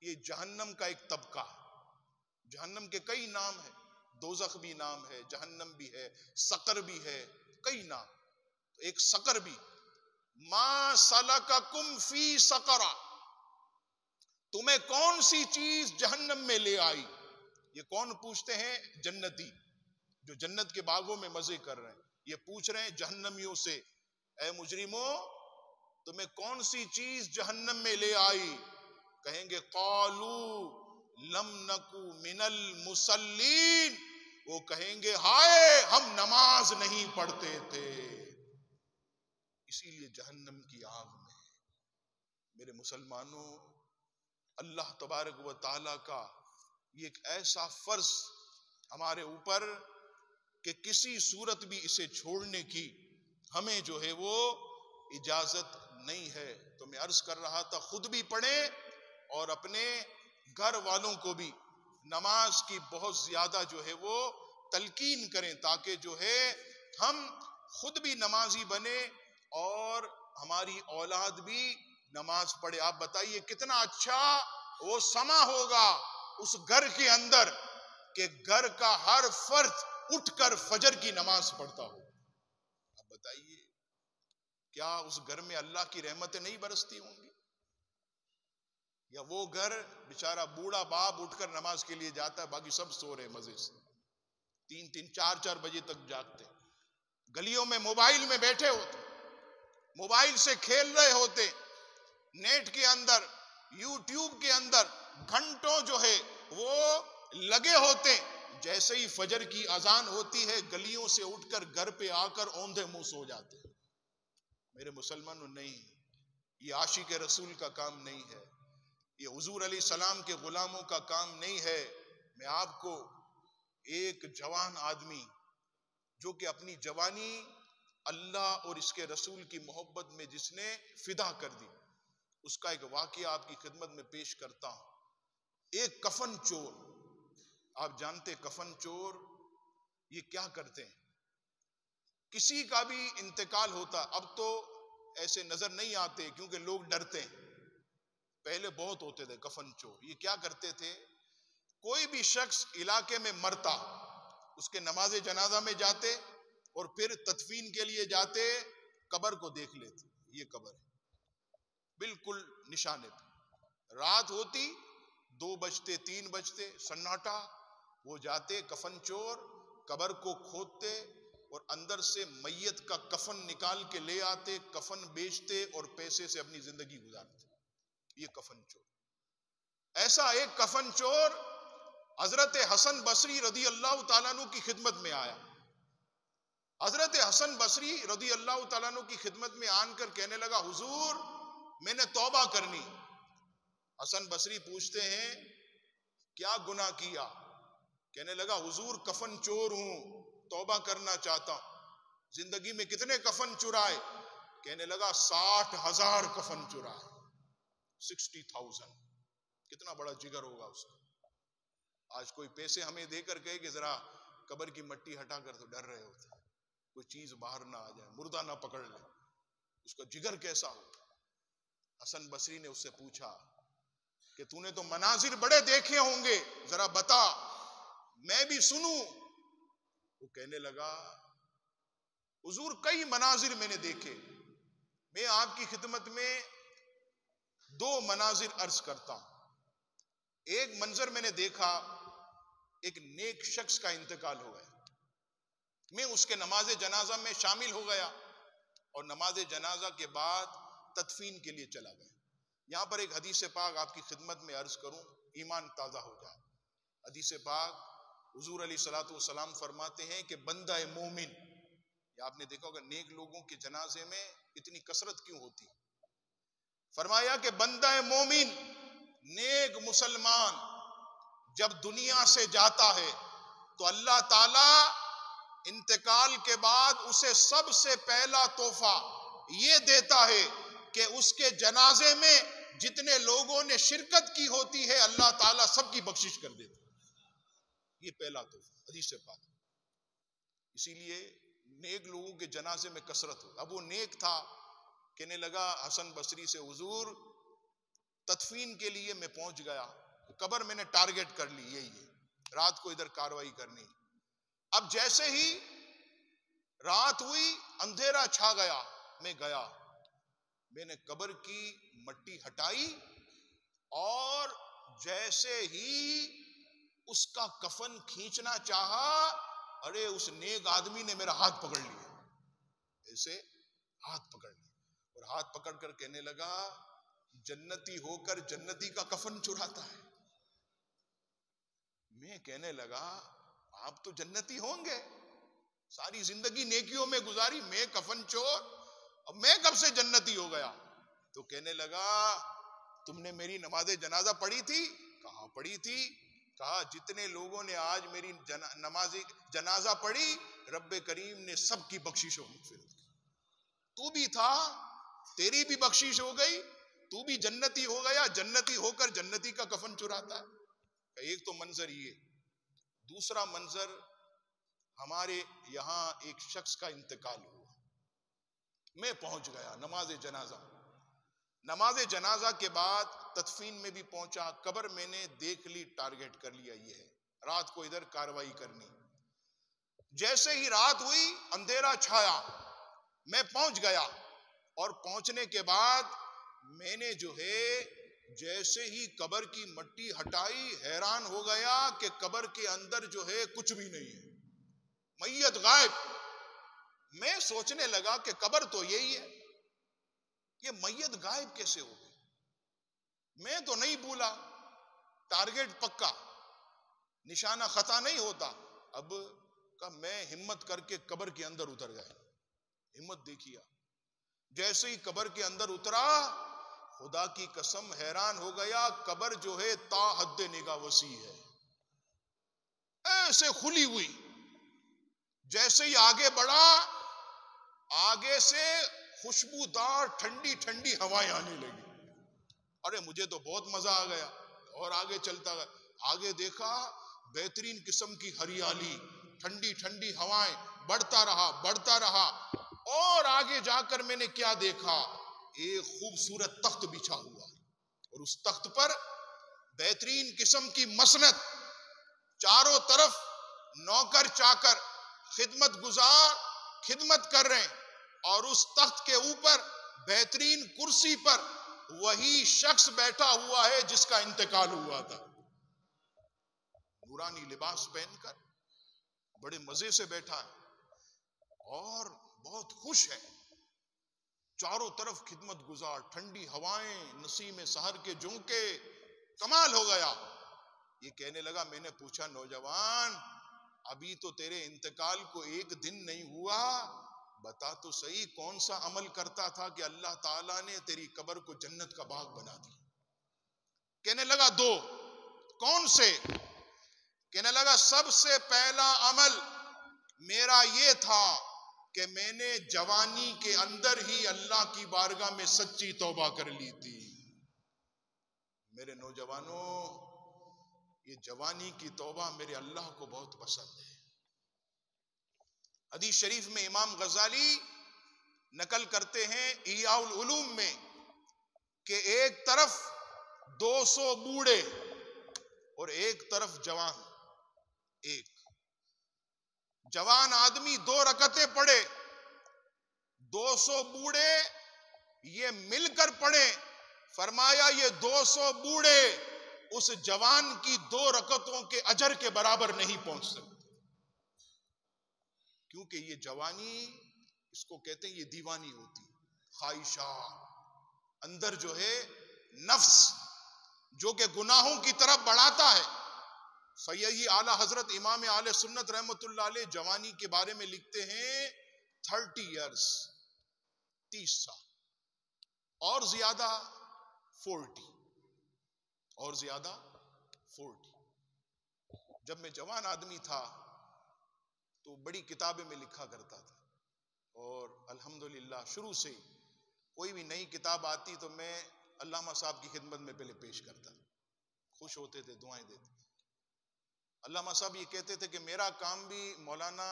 یہ جہنم کا ایک طبقہ ہے۔ جہنم کے کئی نام ہیں، دوزخ بھی نام ہے، جہنم بھی ہے، سقر بھی ہے، کئی نام، ایک سقر بھی۔ ما سلککم فی سقر، تمہیں کون سی چیز جہنم میں لے آئی؟ یہ کون پوچھتے ہیں؟ جنتی جو جنت کے باغوں میں مزے کر رہے ہیں، یہ پوچھ رہے ہیں جہنمیوں سے، اے مجرموں تمہیں کون سی چیز جہنم میں لے آئی؟ کہیں گے قالوا لم نکو من المصلین، وہ کہیں گے ہائے ہم نماز نہیں پڑھتے تھے۔ اسی لیے جہنم کی آگ میں میرے مسلمانوں، اللہ تبارک و تعالیٰ کا یہ ایک ایسا فرض ہمارے اوپر کہ کسی صورت بھی اسے چھوڑنے کی ہمیں جو ہے وہ اجازت نہیں ہے۔ تو میں عرض کر رہا تھا خود بھی پڑھیں اور اپنے گھر والوں کو بھی نماز کی بہت زیادہ جو ہے وہ تلقین کریں، تاکہ جو ہے ہم خود بھی نمازی بنے اور ہماری اولاد بھی نماز پڑھے۔ آپ بتائیے کتنا اچھا وہ سما ہوگا اس گھر کے اندر کہ گھر کا ہر فرد اٹھ کر فجر کی نماز پڑھتا ہو۔ آپ بتائیے کیا اس گھر میں اللہ کی رحمتیں نہیں برستی ہوں گی؟ یا وہ گھر بیچارہ بوڑھا باپ اٹھ کر نماز کے لیے جاتا ہے، باقی سب سو رہے مزے سے، 3 4 بجے تک جاگتے، گلیوں میں موبائل میں بیٹھے ہوتے، موبائل سے کھیل رہے ہوتے، نیٹ کے اندر یوٹیوب کے اندر گھنٹوں جو ہے وہ لگے ہوتے، جیسے ہی فجر کی اذان ہوتی ہے گلیوں سے اٹھ کر گھر پہ آ کر اوندھے منہ سو جاتے۔ میرے مسلمانوں نہیں، یہ عاشق رسول کا کام نہیں ہے، یہ حضور علیہ السلام کے غلاموں کا کام نہیں ہے۔ میں آپ کو ایک جوان آدمی جو کہ اپنی جوانی اللہ اور اس کے رسول کی محبت میں جس نے فدا کر دی، اس کا ایک واقعہ آپ کی خدمت میں پیش کرتا ہوں۔ ایک کفن چور، آپ جانتے کفن چور یہ کیا کرتے ہیں؟ کسی کا بھی انتقال ہوتا، اب تو ایسے نظر نہیں آتے کیونکہ لوگ ڈرتے ہیں، پہلے بہت ہوتے تھے کفن چور۔ یہ کیا کرتے تھے؟ کوئی بھی شخص علاقے میں مرتا، اس کے نماز جنازہ میں جاتے اور پھر تدفین کے لیے جاتے، قبر کو دیکھ لیتے، یہ قبر ہے بالکل نشانے پہ۔ رات ہوتی، 2 بجتے 3 بجتے، سناٹا، وہ جاتے کفن چور، قبر کو کھودتے، اور اندر سے میت کا کفن نکال کے لے آتے، کفن بیچتے اور پیسے سے اپنی زندگی گزارتے. یہ کفن چور. ایسا ایک کفن چور حضرت حسن بصری رضی اللہ تعالیٰ عنہ کی خدمت میں آیا. حضرت حسن بصری رضی اللہ تعالیٰ عنہ کی خدمت میں آن کر کہنے لگا حضور میں نے توبہ کرنی. حسن بصری پوچھتے ہیں کیا گناہ کیا؟ کہنے لگا حضور کفن چور ہوں، توبہ کرنا چاہتا ہوں. زندگی میں کتنے کفن چرائے؟ کہنے لگا 60,000 کفن چرائے. 60,000. کتنا بڑا جگر ہوگا اس کا. آج کوئی پیسے ہمیں دے کر کہے کہ ذرا قبر کی مٹی ہٹا کر، تو ڈر رہے ہوتے ہیں کوئی چیز باہر نہ آ جائے، مردہ نہ پکڑ لے. اس کا جگر کیسا ہوگا؟ حسن بصری نے اس سے پوچھا کہ تو نے تو مناظر بڑے دیکھے ہوں گے، ذرا بتا میں بھی سنوں. وہ کہنے لگا حضور کئی مناظر میں نے دیکھے. میں آپ کی خدمت میں 2 مناظر عرض کرتا ہوں. ایک منظر میں نے دیکھا، ایک نیک شخص کا انتقال ہو گیا. میں اس کے نماز جنازہ میں شامل ہو گیا اور نماز جنازہ کے بعد تدفین کے لیے چلا گیا. یہاں پر ایک حدیث پاک آپ کی خدمت میں عرض کروں، ایمان تازہ ہو جائے. حدیث پاک حضور علیہ الصلوۃ والسلام فرماتے ہیں کہ بندہ مومن، یا آپ نے دیکھا ہوگا نیک لوگوں کے جنازے میں اتنی کثرت کیوں ہوتی. فرمایا کہ بندہ مومن، نیک مسلمان جب دنیا سے جاتا ہے تو اللہ تعالی انتقال کے بعد اسے سب سے پہلا تحفہ یہ دیتا ہے کہ اس کے جنازے میں جتنے لوگوں نے شرکت کی ہوتی ہے اللہ تعالیٰ سب کی بخشش کر دیتا ہے. یہ پہلا تحفہ حدیث پاک. اسی لیے نیک لوگوں کے جنازے میں کثرت ہو. اب وہ نیک تھا، کہنے لگا حسن بصری سے حضور تدفین کے لیے میں پہنچ گیا، قبر میں نے ٹارگٹ کر لی، یہی ہے رات کو ادھر کاروائی کرنی. اب جیسے ہی رات ہوئی اندھیرا چھا گیا، میں گیا، میں نے قبر کی مٹی ہٹائی اور جیسے ہی اس کا کفن کھینچنا چاہا، ارے اس نیک آدمی نے میرا ہاتھ پکڑ لیا. ایسے ہاتھ پکڑ لیا اور ہاتھ پکڑ کر کہنے لگا جنتی ہو کر جنتی کا کفن چراتا ہے. میں کہنے لگا آپ تو جنتی ہوں گے، ساری زندگی نیکیوں میں گزاری، میں کفن چور، اب میں کب سے جنتی ہو گیا؟ تو کہنے لگا تم نے میری نماز جنازہ پڑھی تھی؟ کہاں پڑھی تھی؟ کہا جتنے لوگوں نے آج میری نماز جنازہ پڑھی رب کریم نے سب کی بخشش ہو مغفرت کی. تو بھی تھا، تیری بھی بخشش ہو گئی، تو بھی جنتی ہو گیا، جنتی ہو کر جنتی کا کفن چراتا ہے. ایک تو منظر یہ. دوسرا منظر، ہمارے یہاں ایک شخص کا انتقال ہوا، میں پہنچ گیا نماز جنازہ. نماز جنازہ کے بعد تدفین میں بھی پہنچا، قبر میں نے دیکھ لی، ٹارگٹ کر لیا یہ ہے رات کو ادھر کاروائی کرنی. جیسے ہی رات ہوئی اندھیرا چھایا، میں پہنچ گیا اور پہنچنے کے بعد میں نے جو ہے جیسے ہی قبر کی مٹی ہٹائی حیران ہو گیا کہ قبر کے اندر جو ہے کچھ بھی نہیں ہے، میت غائب. میں سوچنے لگا کہ قبر تو یہی ہے، یہ میت غائب کیسے ہو گئی؟ میں تو نہیں بھولا، ٹارگٹ پکا، نشانہ خطا نہیں ہوتا. اب کہ میں ہمت کر کے قبر کے اندر اتر گیا. ہمت دیکھیا، جیسے ہی قبر کے اندر اترا خدا کی قسم حیران ہو گیا، قبر جو ہے تا حد نگاہ وسیع ہے، ایسے کھلی ہوئی. جیسے ہی آگے بڑھا، آگے سے خوشبودار ٹھنڈی ٹھنڈی ہوائیں آنے لگی. ارے مجھے تو بہت مزہ آ گیا اور آگے چلتا گیا. آگے دیکھا بہترین قسم کی ہریالی، ٹھنڈی ٹھنڈی ہوائیں، بڑھتا رہا اور آگے جا کر میں نے کیا دیکھا، ایک خوبصورت تخت بچھا ہوا اور اس تخت پر بہترین قسم کی مسند، چاروں طرف نوکر چاکر خدمت گزار خدمت کر رہے ہیں اور اس تخت کے اوپر بہترین کرسی پر وہی شخص بیٹھا ہوا ہے جس کا انتقال ہوا تھا. نورانی لباس پہن کر بڑے مزے سے بیٹھا ہے. اور بہت خوش ہے، چاروں طرف خدمت گزار، ٹھنڈی ہوائیں، نسیم سحر کے جھونکے، کمال ہو گیا۔ یہ کہنے لگا، میں نے پوچھا نوجوان ابھی تو تیرے انتقال کو ایک دن نہیں ہوا، بتا تو صحیح کون سا عمل کرتا تھا کہ اللہ تعالیٰ نے تیری قبر کو جنت کا باغ بنا دیا؟ کہنے لگا دو۔ کون سے؟ کہنے لگا سب سے پہلا عمل میرا یہ تھا کہ میں نے جوانی کے اندر ہی اللہ کی بارگاہ میں سچی توبہ کر لی تھی۔ میرے نوجوانوں، یہ جوانی کی توبہ میرے اللہ کو بہت پسند ہے۔ حدیث شریف میں امام غزالی نقل کرتے ہیں احیاء العلوم میں کہ ایک طرف 200 بوڑھے اور ایک طرف جوان، ایک جوان آدمی 2 رکعتیں پڑھے، 200 بوڑھے یہ مل کر پڑھے۔ فرمایا یہ 200 بوڑھے اس جوان کی 2 رکعتوں کے اجر کے برابر نہیں پہنچ سکتے، کیونکہ یہ جوانی اس کو کہتے ہیں یہ دیوانی ہوتی، خواہشات، اندر جو ہے نفس جو کہ گناہوں کی طرف بڑھاتا ہے۔ سیدی اعلی حضرت امام اہل سنت رحمت اللہ علیہ جوانی کے بارے میں لکھتے ہیں 30 ایئرز، 30 سال، اور زیادہ 40، اور زیادہ 40۔ جب میں جوان آدمی تھا تو بڑی کتابیں میں لکھا کرتا تھا، اور الحمدللہ شروع سے کوئی بھی نئی کتاب آتی تو میں علامہ صاحب کی خدمت میں پہلے پیش کرتا، خوش ہوتے تھے، دعائیں دیتے۔ علامہ صاحب یہ کہتے تھے کہ میرا کام بھی مولانا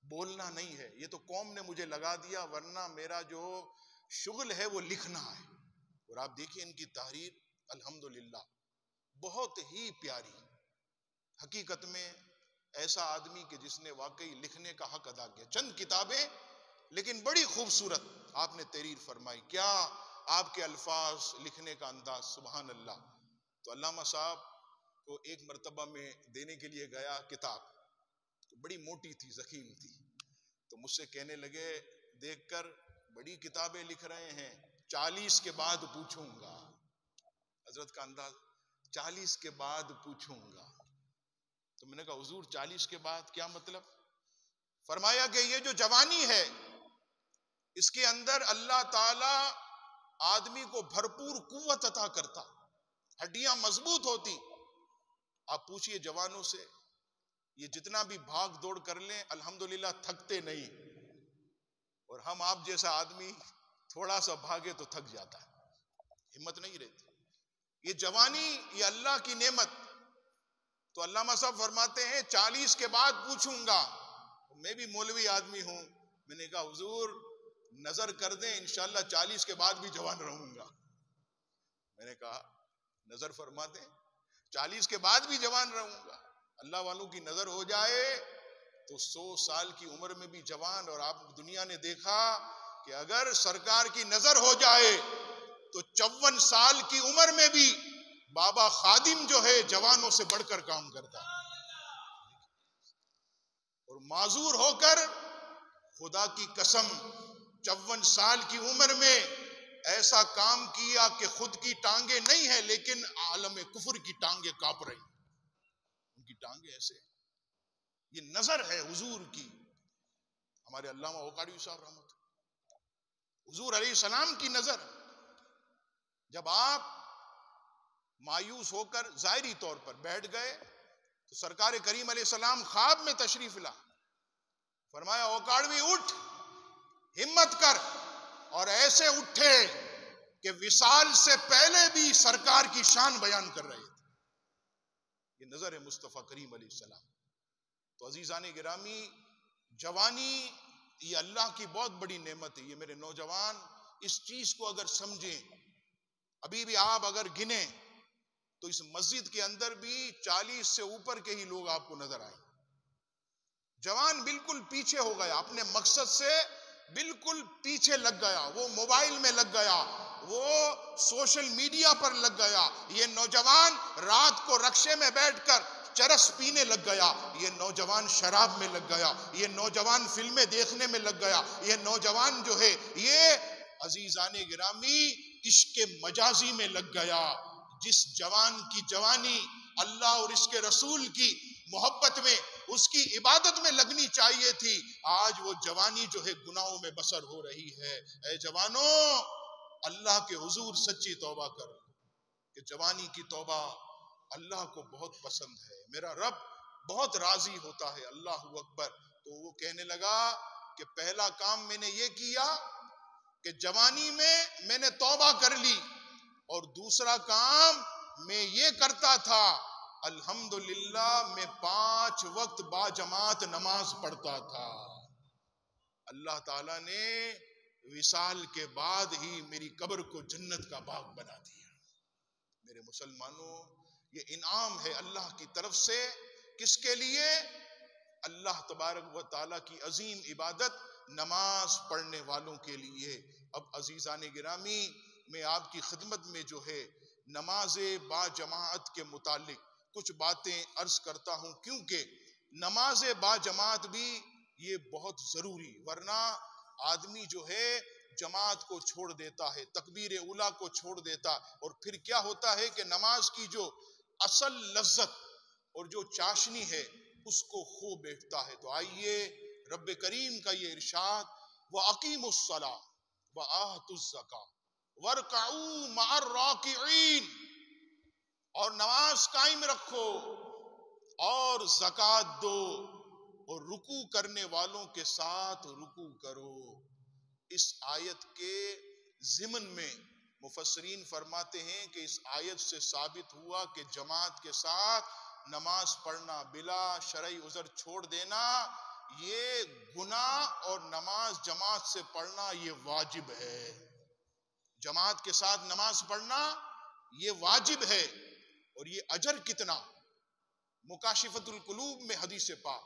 بولنا نہیں ہے، یہ تو قوم نے مجھے لگا دیا، ورنہ میرا جو شغل ہے وہ لکھنا ہے۔ اور آپ دیکھیں ان کی تحریر الحمدللہ بہت ہی پیاری، حقیقت میں ایسا آدمی کہ جس نے واقعی لکھنے کا حق ادا کیا۔ چند کتابیں لیکن بڑی خوبصورت آپ نے تحریر فرمائی، کیا آپ کے الفاظ، لکھنے کا انداز، سبحان اللہ۔ تو علامہ صاحب کو ایک مرتبہ میں دینے کے لیے گیا کتاب، تو بڑی موٹی تھی، ضخیم تھی، تو مجھ سے کہنے لگے دیکھ کر بڑی کتابیں لکھ رہے ہیں، 40 کے بعد پوچھوں گا۔ حضرت کا انداز، 40 کے بعد پوچھوں گا۔ تو میں نے کہا حضور 40 کے بعد کیا مطلب؟ فرمایا کہ یہ جو جوانی ہے اس کے اندر اللہ تعالی آدمی کو بھرپور قوت عطا کرتا، ہڈیاں مضبوط ہوتی۔ آپ پوچھئے جوانوں سے، یہ جتنا بھی بھاگ دوڑ کر لیں الحمدللہ تھکتے نہیں، اور ہم آپ جیسا آدمی تھوڑا سا بھاگے تو تھک جاتا ہے، ہمت نہیں رہتی۔ یہ جوانی یہ اللہ کی نعمت۔ تو علامہ صاحب فرماتے ہیں 40 کے بعد پوچھوں گا۔ میں بھی مولوی آدمی ہوں، میں نے کہا حضور نظر کر دیں انشاءاللہ 40 کے بعد بھی جوان رہوں گا۔ میں نے کہا نظر فرما دیں 40 کے بعد بھی جوان رہوں گا۔ اللہ والوں کی نظر ہو جائے تو 100 سال کی عمر میں بھی جوان، اور آپ دنیا نے دیکھا کہ اگر سرکار کی نظر ہو جائے تو 54 سال کی عمر میں بھی بابا خادم جو ہے جوانوں سے بڑھ کر کام کرتا ہے، اور معذور ہو کر خدا کی قسم 54 سال کی عمر میں ایسا کام کیا کہ خود کی ٹانگیں نہیں ہیں لیکن عالم کفر کی ٹانگیں کانپ رہی، ان کی ٹانگیں ایسے۔ یہ نظر ہے حضور کی۔ ہمارے علامہ اوقاڑی صاحب رحمت حضور علیہ السلام کی نظر، جب آپ مایوس ہو کر ظاہری طور پر بیٹھ گئے تو سرکار کریم علیہ السلام خواب میں تشریف لا، فرمایا اوقاڑوی اٹھ، ہمت کر، اور ایسے اٹھے کہ وصال سے پہلے بھی سرکار کی شان بیان کر رہے تھے۔ یہ نظر ہے مصطفیٰ کریم علیہ السلام۔ تو عزیزان گرامی، جوانی یہ اللہ کی بہت بڑی نعمت ہے۔ یہ میرے نوجوان اس چیز کو اگر سمجھیں، ابھی بھی آپ اگر گنیں تو اس مسجد کے اندر بھی 40 سے اوپر کے ہی لوگ آپ کو نظر آئیں۔ جوان بالکل پیچھے ہو گیا، اپنے مقصد سے بالکل پیچھے لگ گیا، وہ موبائل میں لگ گیا، وہ سوشل میڈیا پر لگ گیا۔ یہ نوجوان رات کو رکشے میں بیٹھ کر چرس پینے لگ گیا، یہ نوجوان شراب میں لگ گیا، یہ نوجوان فلمیں دیکھنے میں لگ گیا، یہ نوجوان جو ہے یہ عزیزان گرامی عشق مجازی میں لگ گیا۔ جس جوان کی جوانی اللہ اور اس کے رسول کی محبت میں، اس کی عبادت میں لگنی چاہیے تھی، آج وہ جوانی جو ہے گناہوں میں بسر ہو رہی ہے۔ اے جوانوں، اللہ کے حضور سچی توبہ کرو، کہ جوانی کی توبہ اللہ کو بہت پسند ہے، میرا رب بہت راضی ہوتا ہے۔ اللہ اکبر۔ تو وہ کہنے لگا کہ پہلا کام میں نے یہ کیا کہ جوانی میں نے توبہ کر لی، اور دوسرا کام میں یہ کرتا تھا، الحمدللہ میں 5 وقت با جماعت نماز پڑھتا تھا۔ اللہ تعالیٰ نے وصال کے بعد ہی میری قبر کو جنت کا باغ بنا دیا۔ میرے مسلمانوں، یہ انعام ہے اللہ کی طرف سے، کس کے لیے؟ اللہ تبارک و تعالیٰ کی عظیم عبادت نماز پڑھنے والوں کے لیے۔ اب عزیزان گرامی، میں آپ کی خدمت میں جو ہے نماز با جماعت کے متعلق کچھ باتیں عرض کرتا ہوں، کیونکہ نماز با جماعت بھی یہ بہت ضروری، ورنہ آدمی جو ہے جماعت کو چھوڑ دیتا ہے، تکبیر اولیٰ کو چھوڑ دیتا، اور پھر کیا ہوتا ہے کہ نماز کی جو اصل لذت اور جو چاشنی ہے اس کو کھو بیٹھتا ہے۔ تو آئیے رب کریم کا یہ ارشاد، وَأَقِيمُوا الصَّلَاةَ وَآتُوا الزَّكَاةَ وَارْكَعُوا مَعَ الرَّاكِعِينَ، اور نماز قائم رکھو اور زکوٰۃ دو اور رکوع کرنے والوں کے ساتھ رکوع کرو۔ اس آیت کے ضمن میں مفسرین فرماتے ہیں کہ اس آیت سے ثابت ہوا کہ جماعت کے ساتھ نماز پڑھنا، بلا شرعی عذر چھوڑ دینا، یہ گناہ، اور نماز جماعت سے پڑھنا یہ واجب ہے۔ جماعت کے ساتھ نماز پڑھنا یہ واجب ہے، اور یہ اجر کتنا! مکاشفۃ القلوب میں حدیث پاک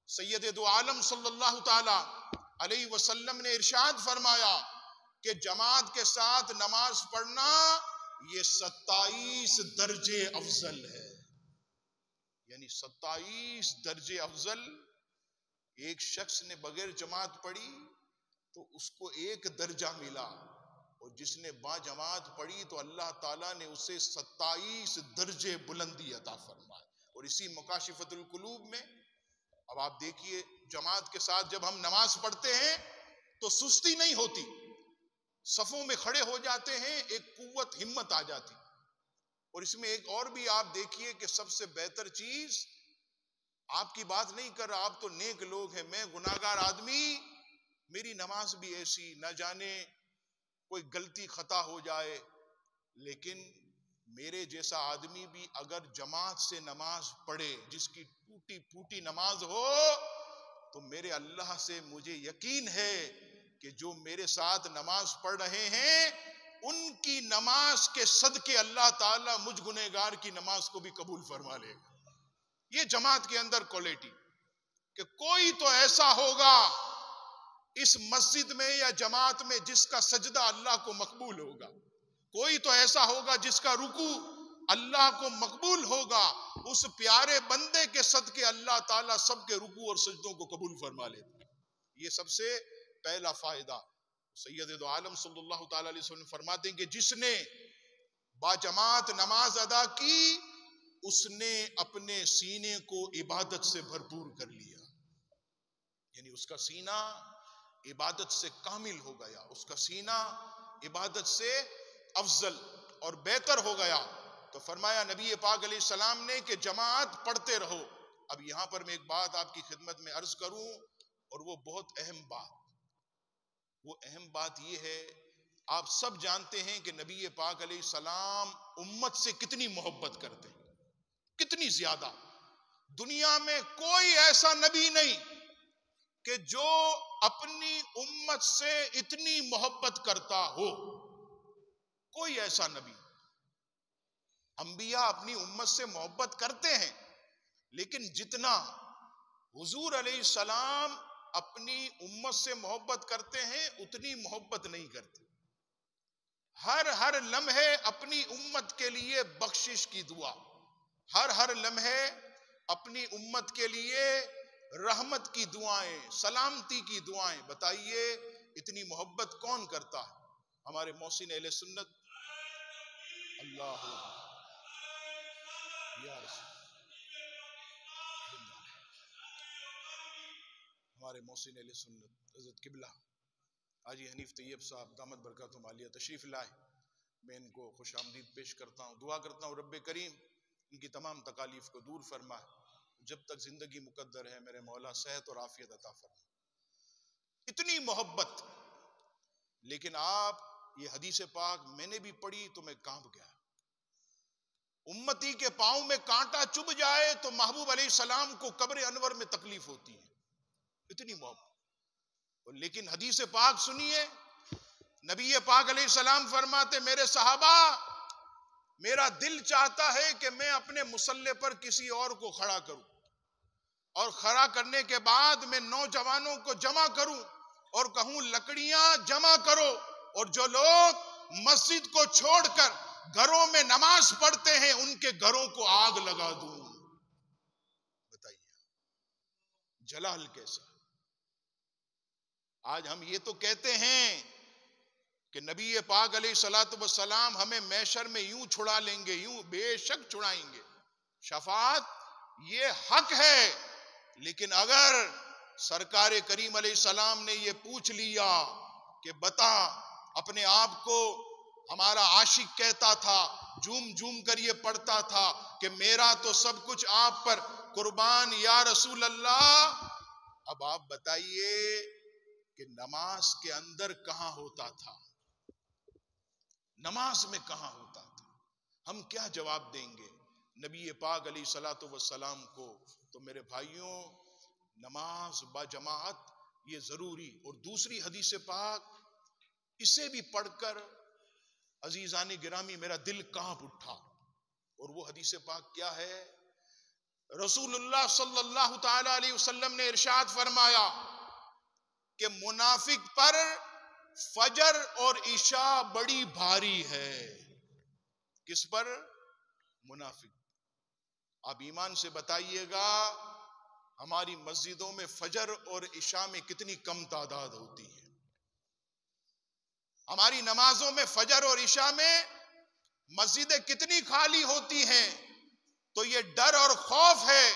سید دو عالم صلی اللہ تعالی علیہ وسلم نے ارشاد فرمایا کہ جماعت کے ساتھ نماز پڑھنا یہ 27 درجے افضل ہے، یعنی 27 درجے افضل۔ ایک شخص نے بغیر جماعت پڑھی تو اس کو 1 درجہ ملا، اور جس نے با جماعت پڑھی تو اللہ تعالیٰ نے اسے 27 درجے بلندی عطا فرمائے۔ اور اسی مکاشفۃ القلوب میں اب آپ دیکھیے، جماعت کے ساتھ جب ہم نماز پڑھتے ہیں تو سستی نہیں ہوتی، صفوں میں کھڑے ہو جاتے ہیں، ایک قوت ہمت آ جاتی۔ اور اس میں ایک اور بھی آپ دیکھیے کہ سب سے بہتر چیز، آپ کی بات نہیں کر رہا، آپ تو نیک لوگ ہیں، میں گناہگار آدمی، میری نماز بھی ایسی، نہ جانے کوئی غلطی خطا ہو جائے، لیکن میرے جیسا آدمی بھی اگر جماعت سے نماز پڑھے، جس کی ٹوٹی پھوٹی نماز ہو، تو میرے اللہ سے مجھے یقین ہے کہ جو میرے ساتھ نماز پڑھ رہے ہیں ان کی نماز کے صدقے اللہ تعالیٰ مجھ گنہگار کی نماز کو بھی قبول فرما لے گا۔ یہ جماعت کے اندر کوالٹی، کہ کوئی تو ایسا ہوگا اس مسجد میں یا جماعت میں جس کا سجدہ اللہ کو مقبول ہوگا، کوئی تو ایسا ہوگا جس کا رکوع اللہ کو مقبول ہوگا، اس پیارے بندے کے صدقے اللہ تعالیٰ سب کے رکوع اور سجدوں کو قبول فرما لیتا ہے۔ یہ سب سے پہلا فائدہ۔ سید دو عالم صلی اللہ تعالیٰ علیہ وسلم فرماتے ہیں کہ جس نے با جماعت نماز ادا کی، اس نے اپنے سینے کو عبادت سے بھرپور کر لیا، یعنی اس کا سینہ عبادت سے کامل ہو گیا، اس کا سینہ عبادت سے افضل اور بہتر ہو گیا۔ تو فرمایا نبی پاک علیہ السلام نے کہ جماعت پڑھتے رہو۔ اب یہاں پر میں ایک بات آپ کی خدمت میں عرض کروں، اور وہ بہت اہم بات، وہ اہم بات یہ ہے، آپ سب جانتے ہیں کہ نبی پاک علیہ السلام امت سے کتنی محبت کرتے ہیں، کتنی زیادہ۔ دنیا میں کوئی ایسا نبی نہیں کہ جو اپنی امت سے اتنی محبت کرتا ہو، کوئی ایسا نبی۔ انبیاء اپنی امت سے محبت کرتے ہیں، لیکن جتنا حضور علیہ السلام اپنی امت سے محبت کرتے ہیں اتنی محبت نہیں کرتے۔ ہر لمحے اپنی امت کے لیے بخشش کی دعا، ہر لمحے اپنی امت کے لیے رحمت کی دعائیں، سلامتی کی دعائیں. بتائیے اتنی محبت کون کرتا ہے؟ ہمارے محسن اہل سنت. اللہ یا رسول، ہمارے محسن اہل سنت حضرت قبلہ حاجی حنیف طیب صاحب دامت برکاتہم عالیہ تشریف لائے. میں ان کو خوش آمدید پیش کرتا ہوں. دعا کرتا ہوں رب کریم ان کی تمام تکالیف کو دور فرمائے. جب تک زندگی مقدر ہے میرے مولا صحت اور عافیت عطا فرمائے. اتنی محبت. لیکن آپ یہ حدیث پاک میں نے بھی پڑھی تو میں کانپ گیا. امتی کے پاؤں میں کانٹا چبھ جائے تو محبوب علیہ السلام کو قبر انور میں تکلیف ہوتی ہے. اتنی محبت. لیکن حدیث پاک سنیے، نبی پاک علیہ السلام فرماتے میرے صحابہ میرا دل چاہتا ہے کہ میں اپنے مصلی پر کسی اور کو کھڑا کروں، اور کھڑا کرنے کے بعد میں نوجوانوں کو جمع کروں اور کہوں لکڑیاں جمع کرو، اور جو لوگ مسجد کو چھوڑ کر گھروں میں نماز پڑھتے ہیں ان کے گھروں کو آگ لگا دوں. بتائیے جلال کیسا. آج ہم یہ تو کہتے ہیں کہ نبی پاک علیہ السلام ہمیں محشر میں یوں چھڑا لیں گے، یوں بے شک چھڑائیں گے، شفاعت یہ حق ہے. لیکن اگر سرکار کریم علیہ السلام نے یہ پوچھ لیا کہ بتا، اپنے آپ کو ہمارا عاشق کہتا تھا، جھوم جھوم کر یہ پڑھتا تھا کہ میرا تو سب کچھ آپ پر قربان یا رسول اللہ. اب آپ بتائیے کہ نماز کے اندر کہاں ہوتا تھا؟ نماز میں کہاں ہوتا تھا؟ ہم کیا جواب دیں گے نبی پاک علیہ الصلوۃ والسلام کو؟ تو میرے بھائیوں نماز با جماعت یہ ضروری. اور دوسری حدیث پاک اسے بھی پڑھ کر عزیزان گرامی میرا دل کانپ اٹھا. اور وہ حدیث پاک کیا ہے؟ رسول اللہ صلی اللہ تعالی علیہ وسلم نے ارشاد فرمایا کہ منافق پر فجر اور عشاء بڑی بھاری ہے. کس پر؟ منافق. آپ ایمان سے بتائیے گا ہماری مسجدوں میں فجر اور عشاء میں کتنی کم تعداد ہوتی ہے؟ ہماری نمازوں میں فجر اور عشاء میں مسجدیں کتنی خالی ہوتی ہیں؟ تو یہ ڈر اور خوف ہے.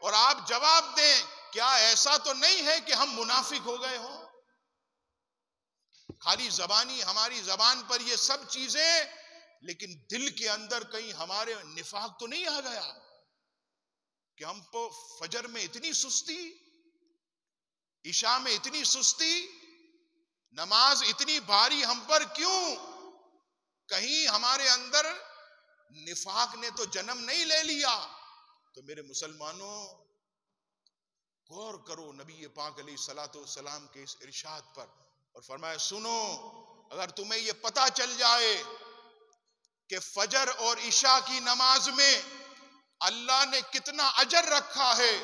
اور آپ جواب دیں کیا ایسا تو نہیں ہے کہ ہم منافق ہو گئے ہوں؟ خالی زبانی ہماری زبان پر یہ سب چیزیں، لیکن دل کے اندر کہیں ہمارے نفاق تو نہیں آ گیا کہ ہم کو فجر میں اتنی سستی، عشاء میں اتنی سستی، نماز اتنی بھاری ہم پر کیوں؟ کہیں ہمارے اندر نفاق نے تو جنم نہیں لے لیا؟ تو میرے مسلمانوں غور کرو نبی پاک علیہ الصلوۃ والسلام کے اس ارشاد پر. اور فرمایا سنو، اگر تمہیں یہ پتا چل جائے کہ فجر اور عشاء کی نماز میں اللہ نے کتنا اجر رکھا ہے